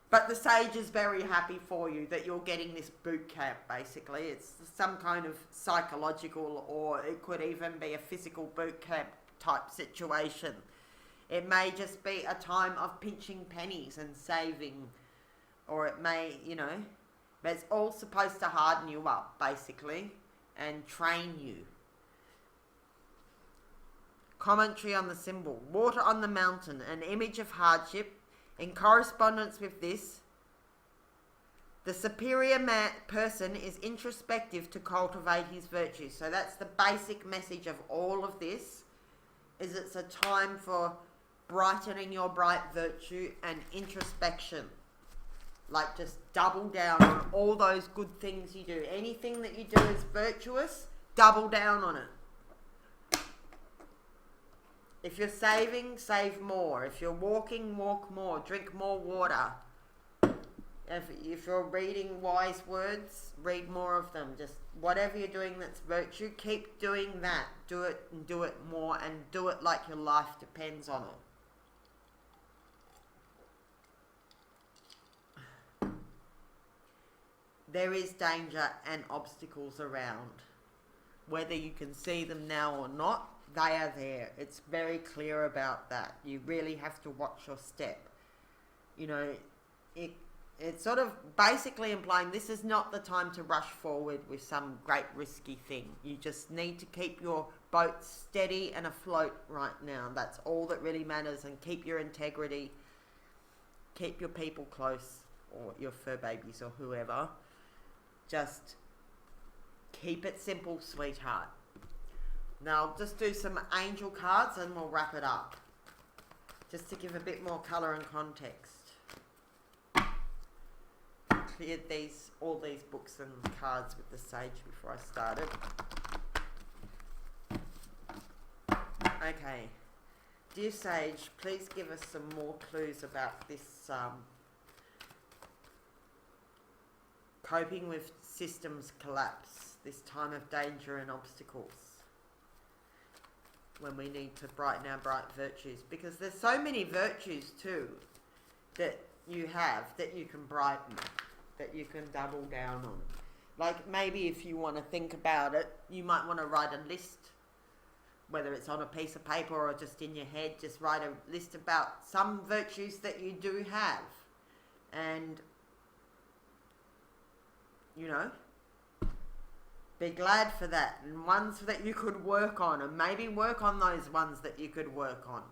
but the sage is very happy for you that you're getting this boot camp, basically. It's some kind of psychological, or it could even be a physical boot camp type situation. It may just be a time of pinching pennies and saving, or it may, but it's all supposed to harden you up, basically, and train you. Commentary on the symbol. Water on the mountain, an image of hardship. In correspondence with this, the superior person is introspective to cultivate his virtues. So that's the basic message of all of this, is it's a time for brightening your bright virtue and introspection. Just double down on all those good things you do. Anything that you do is virtuous, double down on it. If you're saving, save more. If you're walking, walk more. Drink more water. If you're reading wise words, read more of them. Just whatever you're doing that's virtue, keep doing that. Do it and do it more, and do it like your life depends on it. there is danger and obstacles around. Whether you can see them now or not, they are there. It's very clear about that. You really have to watch your step. You know, it's sort of basically implying this is not the time to rush forward with some great risky thing. You just need to keep your boat steady and afloat right now. That's all that really matters. And keep your integrity. Keep your people close, or your fur babies or whoever. Just keep it simple, sweetheart. Now I'll just do some angel cards and we'll wrap it up. Just to give a bit more colour and context. Cleared all these books and cards with the sage before I started. Okay. Dear Sage, please give us some more clues about this coping with systems collapse, this time of danger and obstacles, when we need to brighten our bright virtues. Because there's so many virtues too that you have that you can brighten, that you can double down on. Like maybe if you want to think about it, you might want to write a list, whether it's on a piece of paper or just in your head. Just write a list about some virtues that you do have. And, you know, be glad for that. And ones that you could work on. And maybe work on those ones that you could work on.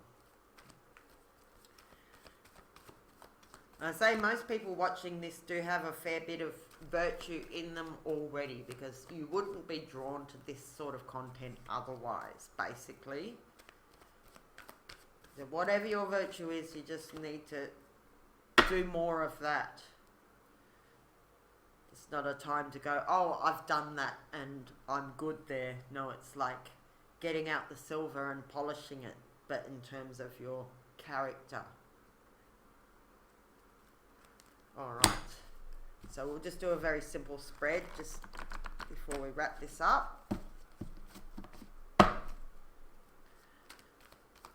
I say most people watching this do have a fair bit of virtue in them already, because you wouldn't be drawn to this sort of content otherwise, basically. So whatever your virtue is, you just need to do more of that. It's not a time to go, oh, I've done that and I'm good there. No, it's like getting out the silver and polishing it, but in terms of your character. Alright, so we'll just do a very simple spread just before we wrap this up.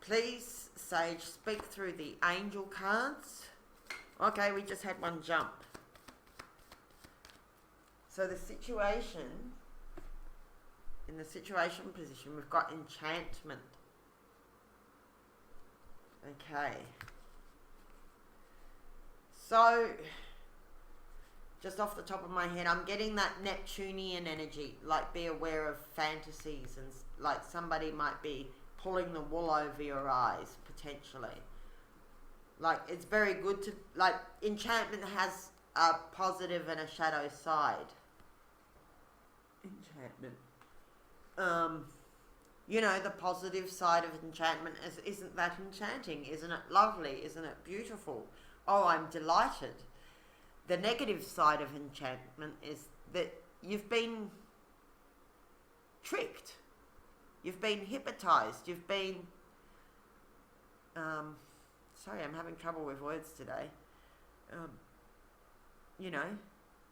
Please, Sage, speak through the angel cards. Okay, we just had one jump. So the situation, in the situation position, we've got enchantment. Okay. So, just off the top of my head, I'm getting that Neptunian energy, like be aware of fantasies, and like somebody might be pulling the wool over your eyes, potentially. Like, it's very good to, like, enchantment has a positive and a shadow side. Enchantment. You know, the positive side of enchantment isn't that enchanting? Isn't it lovely? Isn't it beautiful? Oh, I'm delighted. The negative side of enchantment is that you've been tricked. You've been hypnotized. You've been... sorry, I'm having trouble with words today. You know,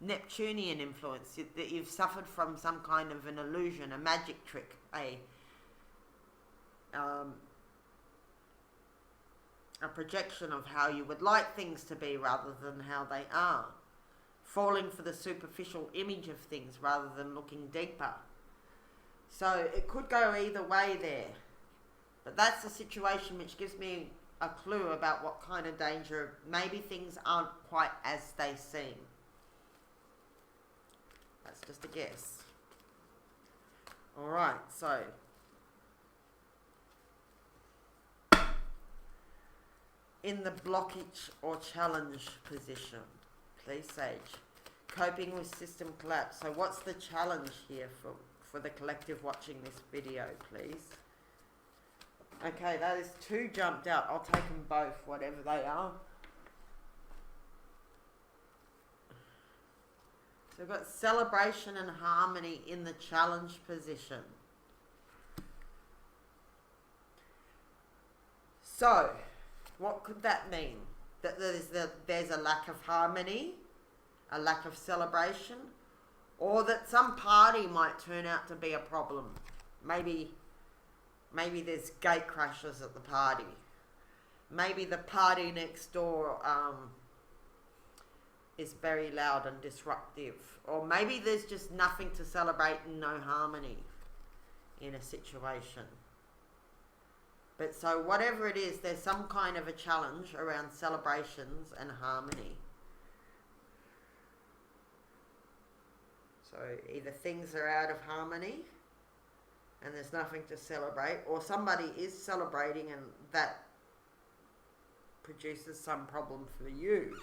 Neptunian influence. That you've suffered from some kind of an illusion, a magic trick, a projection of how you would like things to be rather than how they are. Falling for the superficial image of things rather than looking deeper. So it could go either way there. But that's the situation which gives me a clue about what kind of danger. Maybe things aren't quite as they seem. That's just a guess. Alright, so... in the blockage or challenge position, please, Sage. Coping with system collapse. So what's the challenge here for the collective watching this video, please? Okay, that is 2 jumped out. I'll take them both, whatever they are. So we've got celebration and harmony in the challenge position. So, what could that mean? That there's a lack of harmony, a lack of celebration, or that some party might turn out to be a problem. Maybe there's gate crashes at the party. Maybe the party next door is very loud and disruptive. Or maybe there's just nothing to celebrate and no harmony in a situation. But so whatever it is, there's some kind of a challenge around celebrations and harmony. So either things are out of harmony and there's nothing to celebrate, or somebody is celebrating and that produces some problem for you.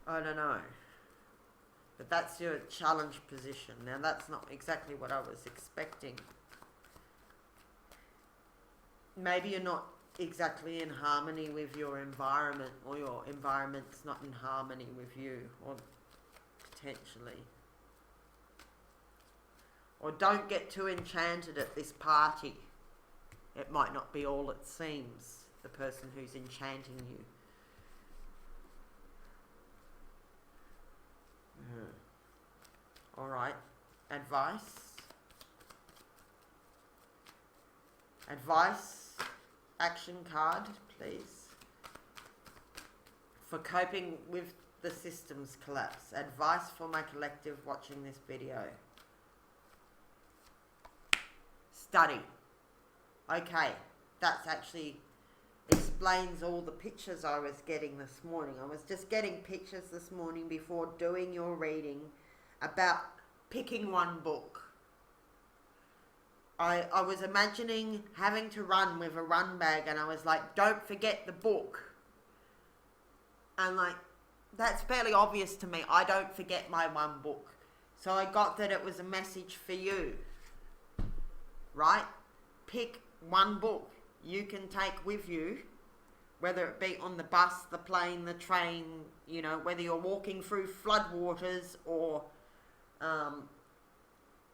I don't know. But that's your challenge position. Now that's not exactly what I was expecting. Maybe you're not exactly in harmony with your environment, or your environment's not in harmony with you, or potentially. Or don't get too enchanted at this party. It might not be all it seems, the person who's enchanting you. All right. Advice. Action card, please. For coping with the system's collapse. Advice for my collective watching this video. Study. Okay, that's actually explains all the pictures I was getting this morning. I was just getting pictures this morning before doing your reading about picking one book. I was imagining having to run with a run bag, and I was like, don't forget the book. And like, that's fairly obvious to me. I don't forget my one book. So I got that it was a message for you. Right? Pick one book you can take with you, whether it be on the bus, the plane, the train, you know, whether you're walking through floodwaters or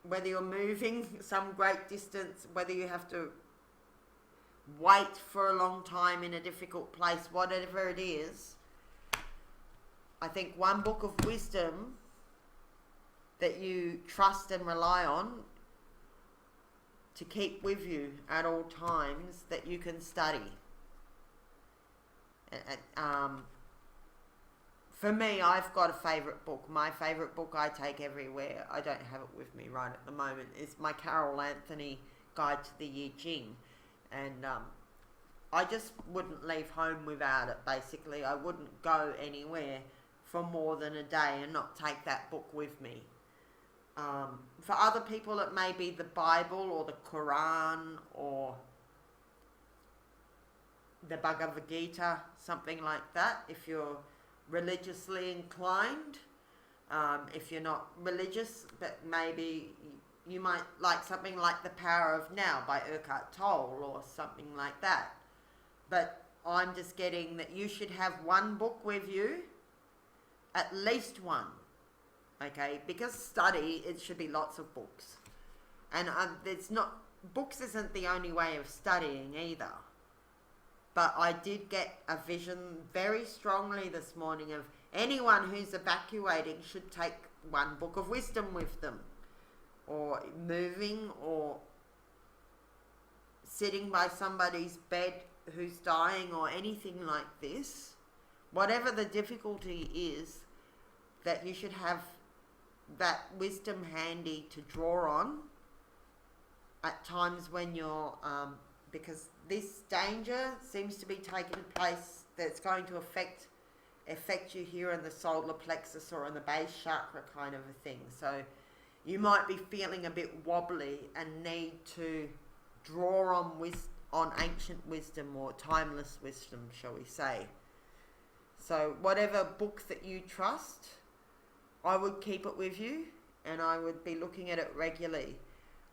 whether you're moving some great distance, whether you have to wait for a long time in a difficult place, whatever it is. I think one book of wisdom that you trust and rely on to keep with you at all times that you can study. For me, I've got a favourite book. My favourite book I take everywhere. I don't have it with me right at the moment. It's my Carol Anthony Guide to the I Ching. And I just wouldn't leave home without it, basically. I wouldn't go anywhere for more than a day and not take that book with me. For other people, it may be the Bible or the Quran or the Bhagavad Gita, something like that, if you're religiously inclined. If you're not religious, but maybe you might like something like The Power of Now by Eckhart Tolle or something like that. But I'm just getting that you should have one book with you, at least one. Okay, because study, it should be lots of books. And books isn't the only way of studying either. But I did get a vision very strongly this morning of anyone who's evacuating should take one book of wisdom with them. Or moving, or sitting by somebody's bed who's dying, or anything like this. Whatever the difficulty is, that you should have that wisdom handy to draw on at times when you're, because this danger seems to be taking place that's going to affect you here in the solar plexus or in the base chakra kind of a thing. So you might be feeling a bit wobbly and need to draw on ancient wisdom or timeless wisdom, shall we say. So whatever book that you trust, I would keep it with you, and I would be looking at it regularly.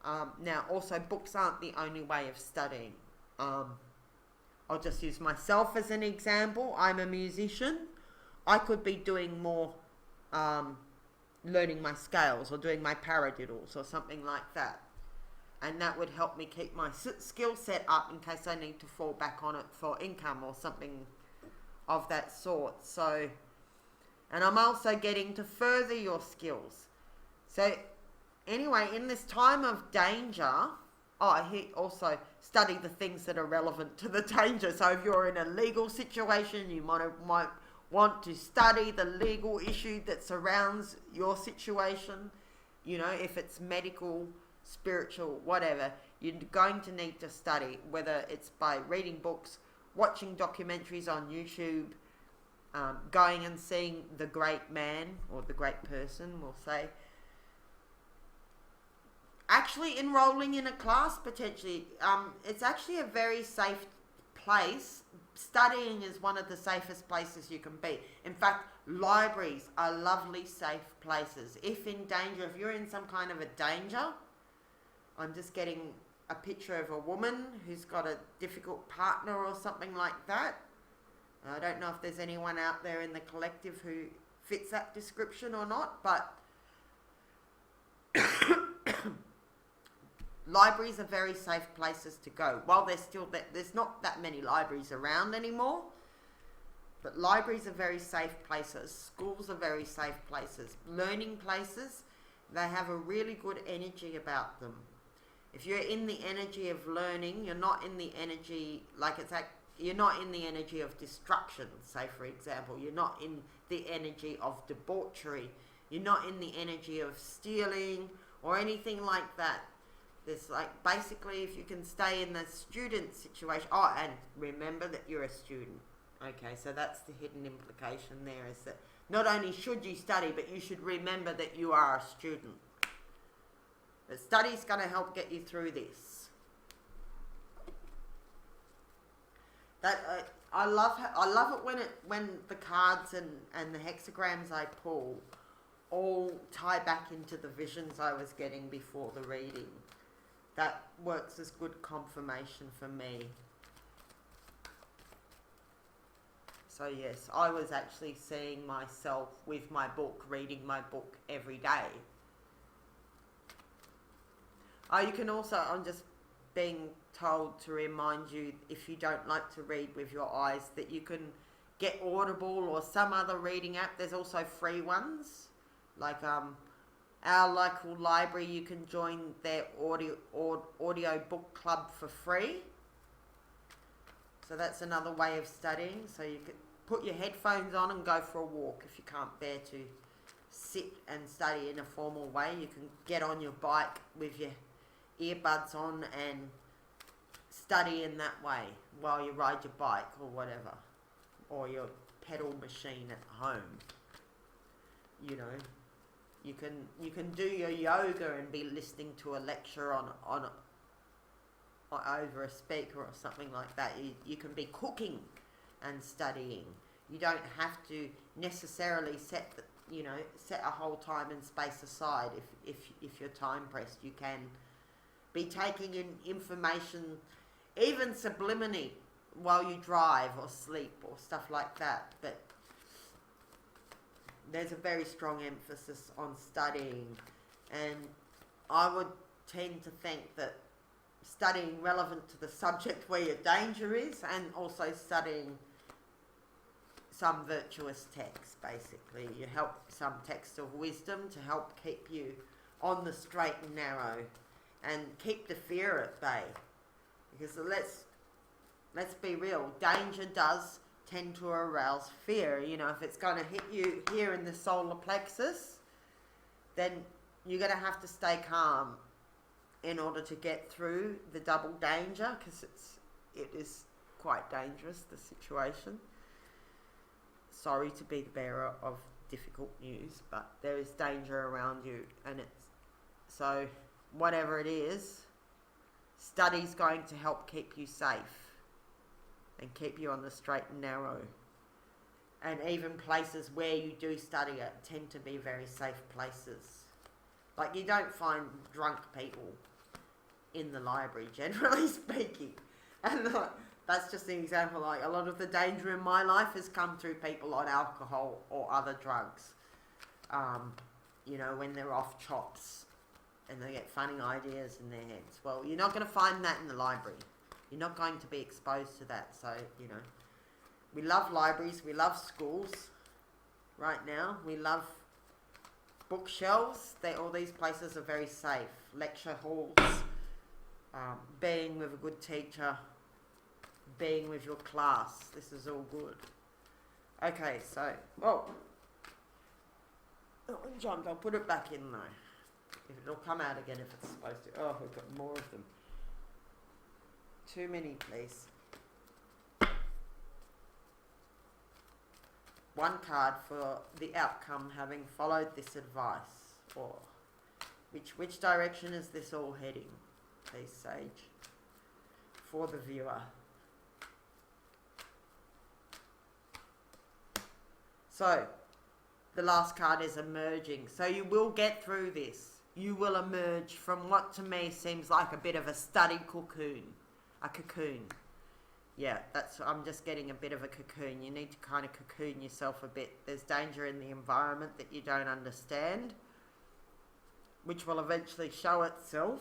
Now, also, books aren't the only way of studying. I'll just use myself as an example. I'm a musician. I could be doing more learning my scales or doing my paradiddles or something like that. And that would help me keep my skill set up in case I need to fall back on it for income or something of that sort. So, and I'm also getting to further your skills. So anyway, in this time of danger, he also study the things that are relevant to the danger. So if you're in a legal situation, you might want to study the legal issue that surrounds your situation, you know, if it's medical, spiritual, whatever, you're going to need to study, whether it's by reading books, watching documentaries on YouTube, going and seeing the great man or the great person, we'll say, actually enrolling in a class potentially. It's actually a very safe place. Studying is one of the safest places you can be. In fact, libraries are lovely, safe places. If in danger, if you're in some kind of a danger, I'm just getting a picture of a woman who's got a difficult partner or something like that. I don't know if there's anyone out there in the collective who fits that description or not, but libraries are very safe places to go. While there's not that many libraries around anymore, but libraries are very safe places. Schools are very safe places. Learning places, they have a really good energy about them. If you're in the energy of learning, you're not in the energy you're not in the energy of destruction, say for example. You're not in the energy of debauchery. You're not in the energy of stealing or anything like that. There's basically, if you can stay in the student situation. Oh, and remember that you're a student. Okay, so that's the hidden implication there, is that not only should you study, but you should remember that you are a student. But study's going to help get you through this. I love it when the cards and the hexagrams I pull all tie back into the visions I was getting before the reading. That works as good confirmation for me. So yes, I was actually seeing myself with my book, reading my book every day. You can also, I'm just being told to remind you, if you don't like to read with your eyes, that you can get Audible or some other reading app. There's also free ones, like our local library. You can join their audio book club for free. So that's another way of studying. So you could put your headphones on and go for a walk if you can't bear to sit and study in a formal way. You can get on your bike with your earbuds on and study in that way while you ride your bike or whatever, or your pedal machine at home. You know, you can do your yoga and be listening to a lecture on over a speaker or something like that. You can be cooking and studying. You don't have to necessarily set a whole time and space aside. If you're time pressed, you can be taking in information, even subliminally, while you drive or sleep or stuff like that. But there's a very strong emphasis on studying, and I would tend to think that studying relevant to the subject where your danger is, and also studying some virtuous text, basically. You help some text of wisdom to help keep you on the straight and narrow and keep the fear at bay. Because let's be real, danger does tend to arouse fear. You know, if it's going to hit you here in the solar plexus, then you're going to have to stay calm in order to get through the double danger, because it is quite dangerous, the situation. Sorry to be the bearer of difficult news, but there is danger around you, and so whatever it is, study's going to help keep you safe and keep you on the straight and narrow. And even places where you do study it tend to be very safe places. Like, you don't find drunk people in the library, generally speaking. And that's just an example. Like, a lot of the danger in my life has come through people on alcohol or other drugs. When they're off chops and they get funny ideas in their heads. Well, you're not going to find that in the library. You're not going to be exposed to that. So, we love libraries. We love schools right now. We love bookshelves. All these places are very safe. Lecture halls, being with a good teacher, being with your class. This is all good. Okay, so, oh, that one jumped. I'll put it back in though. It'll come out again if it's supposed to. Oh, we've got more of them. Too many, please. One card for the outcome having followed this advice. Or which direction is this all heading, please, Sage? For the viewer. So, the last card is emerging. So you will get through this. You will emerge from what to me seems like a bit of a study cocoon. A cocoon. Yeah, I'm just getting a bit of a cocoon. You need to kind of cocoon yourself a bit. There's danger in the environment that you don't understand, which will eventually show itself.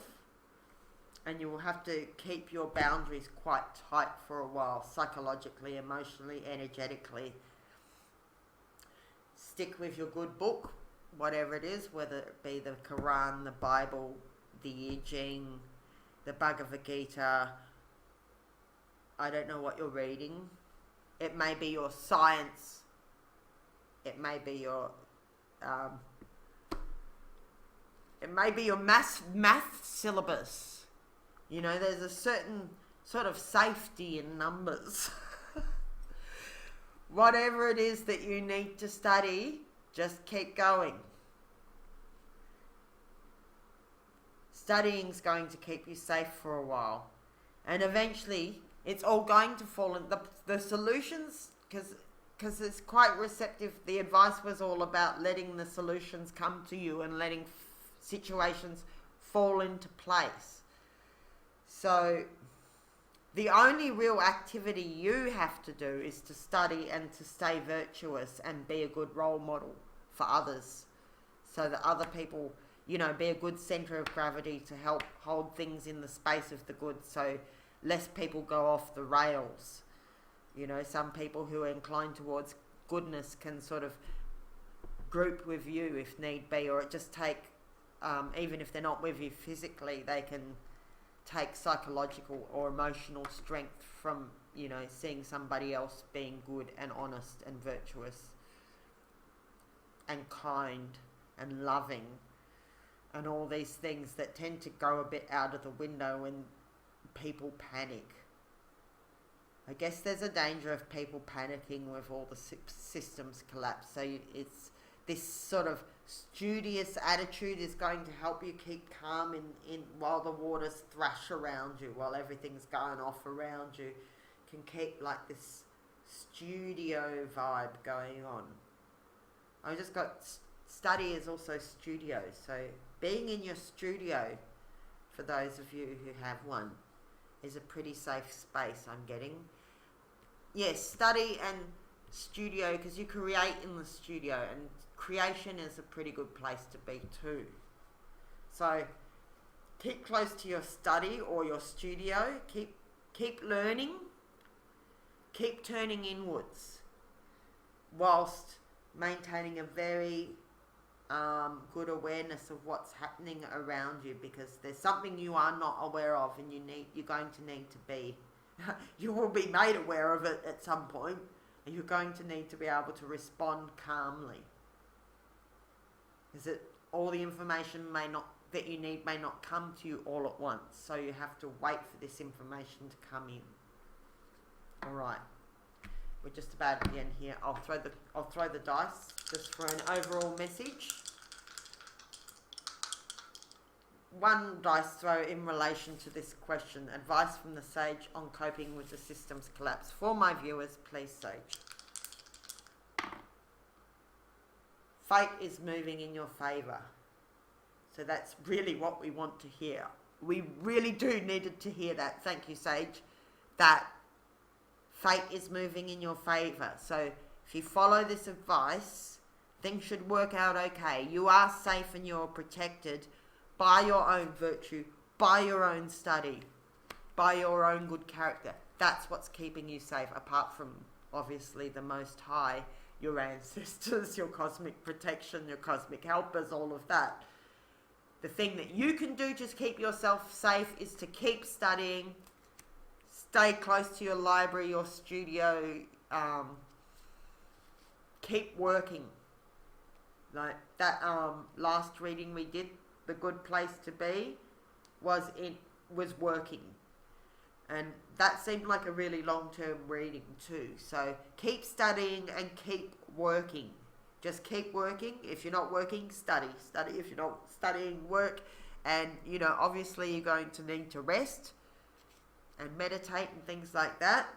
And you will have to keep your boundaries quite tight for a while, psychologically, emotionally, energetically. Stick with your good book, whatever it is, whether it be the Quran, the Bible, the I Ching, the Bhagavad Gita. I don't know what you're reading. It may be your science. It may be your math syllabus. You know, there's a certain sort of safety in numbers. Whatever it is that you need to study, just keep going. Studying's going to keep you safe for a while. And eventually, it's all going to fall in. The solutions, because it's quite receptive, the advice was all about letting the solutions come to you and letting situations fall into place. So, the only real activity you have to do is to study and to stay virtuous and be a good role model for others. So that other people, you know, be a good centre of gravity to help hold things in the space of the good, so less people go off the rails. You know, some people who are inclined towards goodness can sort of group with you if need be, or it just take, even if they're not with you physically, they can take psychological or emotional strength from, you know, seeing somebody else being good and honest and virtuous and kind and loving and all these things that tend to go a bit out of the window when people panic. I guess there's a danger of people panicking with all the systems collapse. So it's this sort of studious attitude is going to help you keep calm in while the waters thrash around you, while everything's going off around you. Can keep like this studio vibe going on. I just got study is also studio. So being in your studio, for those of you who have one, is a pretty safe space, I'm getting. Yes, study and studio, because you create in the studio, and creation is a pretty good place to be too. So keep close to your study or your studio. Keep learning. Keep turning inwards, whilst maintaining a very good awareness of what's happening around you, because there's something you are not aware of, and you're going to need to be. You will be made aware of it at some point, and you're going to need to be able to respond calmly. Is that all the information that you need may not come to you all at once, so you have to wait for this information to come in. All right, we're just about at the end here. I'll throw the dice just for an overall message. One dice throw in relation to this question: advice from the sage on coping with the system's collapse. For my viewers, please, sage. Fate is moving in your favour. So that's really what we want to hear. We really do needed to hear that. Thank you, Sage. That fate is moving in your favour. So if you follow this advice, things should work out okay. You are safe and you're protected by your own virtue, by your own study, by your own good character. That's what's keeping you safe, apart from, obviously, the Most High, your ancestors, your cosmic protection, your cosmic helpers, all of that. The thing that you can do to keep yourself safe is to keep studying, stay close to your library, your studio, keep working. Like that last reading we did, the good place to be, was working. And that seemed like a really long-term reading too. So keep studying and keep working. Just keep working. If you're not working, study. Study. If you're not studying, work. And, you know, obviously you're going to need to rest and meditate and things like that.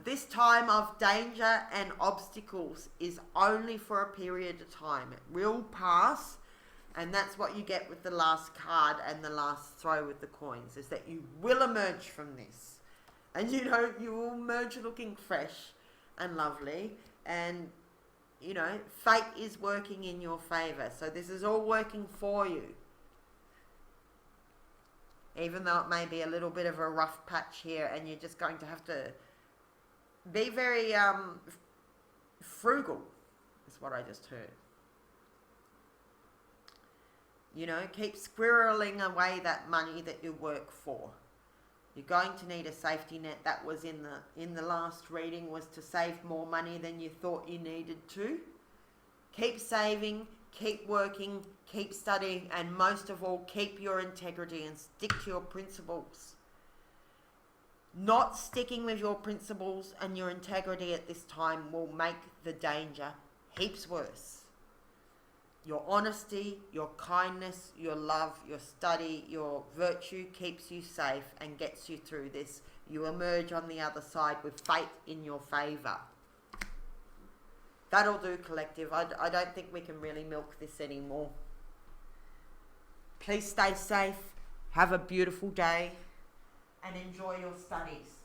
This time of danger and obstacles is only for a period of time. It will pass. And that's what you get with the last card and the last throw with the coins, is that you will emerge from this. And, you know, you will emerge looking fresh and lovely. And, you know, fate is working in your favour. So this is all working for you. Even though it may be a little bit of a rough patch here, and you're just going to have to be very frugal, is what I just heard. You know, keep squirreling away that money that you work for. You're going to need a safety net. That was in the last reading, was to save more money than you thought you needed to. Keep saving, keep working, keep studying, and most of all, keep your integrity and stick to your principles. Not sticking with your principles and your integrity at this time will make the danger heaps worse. Your honesty, your kindness, your love, your study, your virtue keeps you safe and gets you through this. You emerge on the other side with fate in your favour. That'll do, collective. I don't think we can really milk this anymore. Please stay safe, have a beautiful day, and enjoy your studies.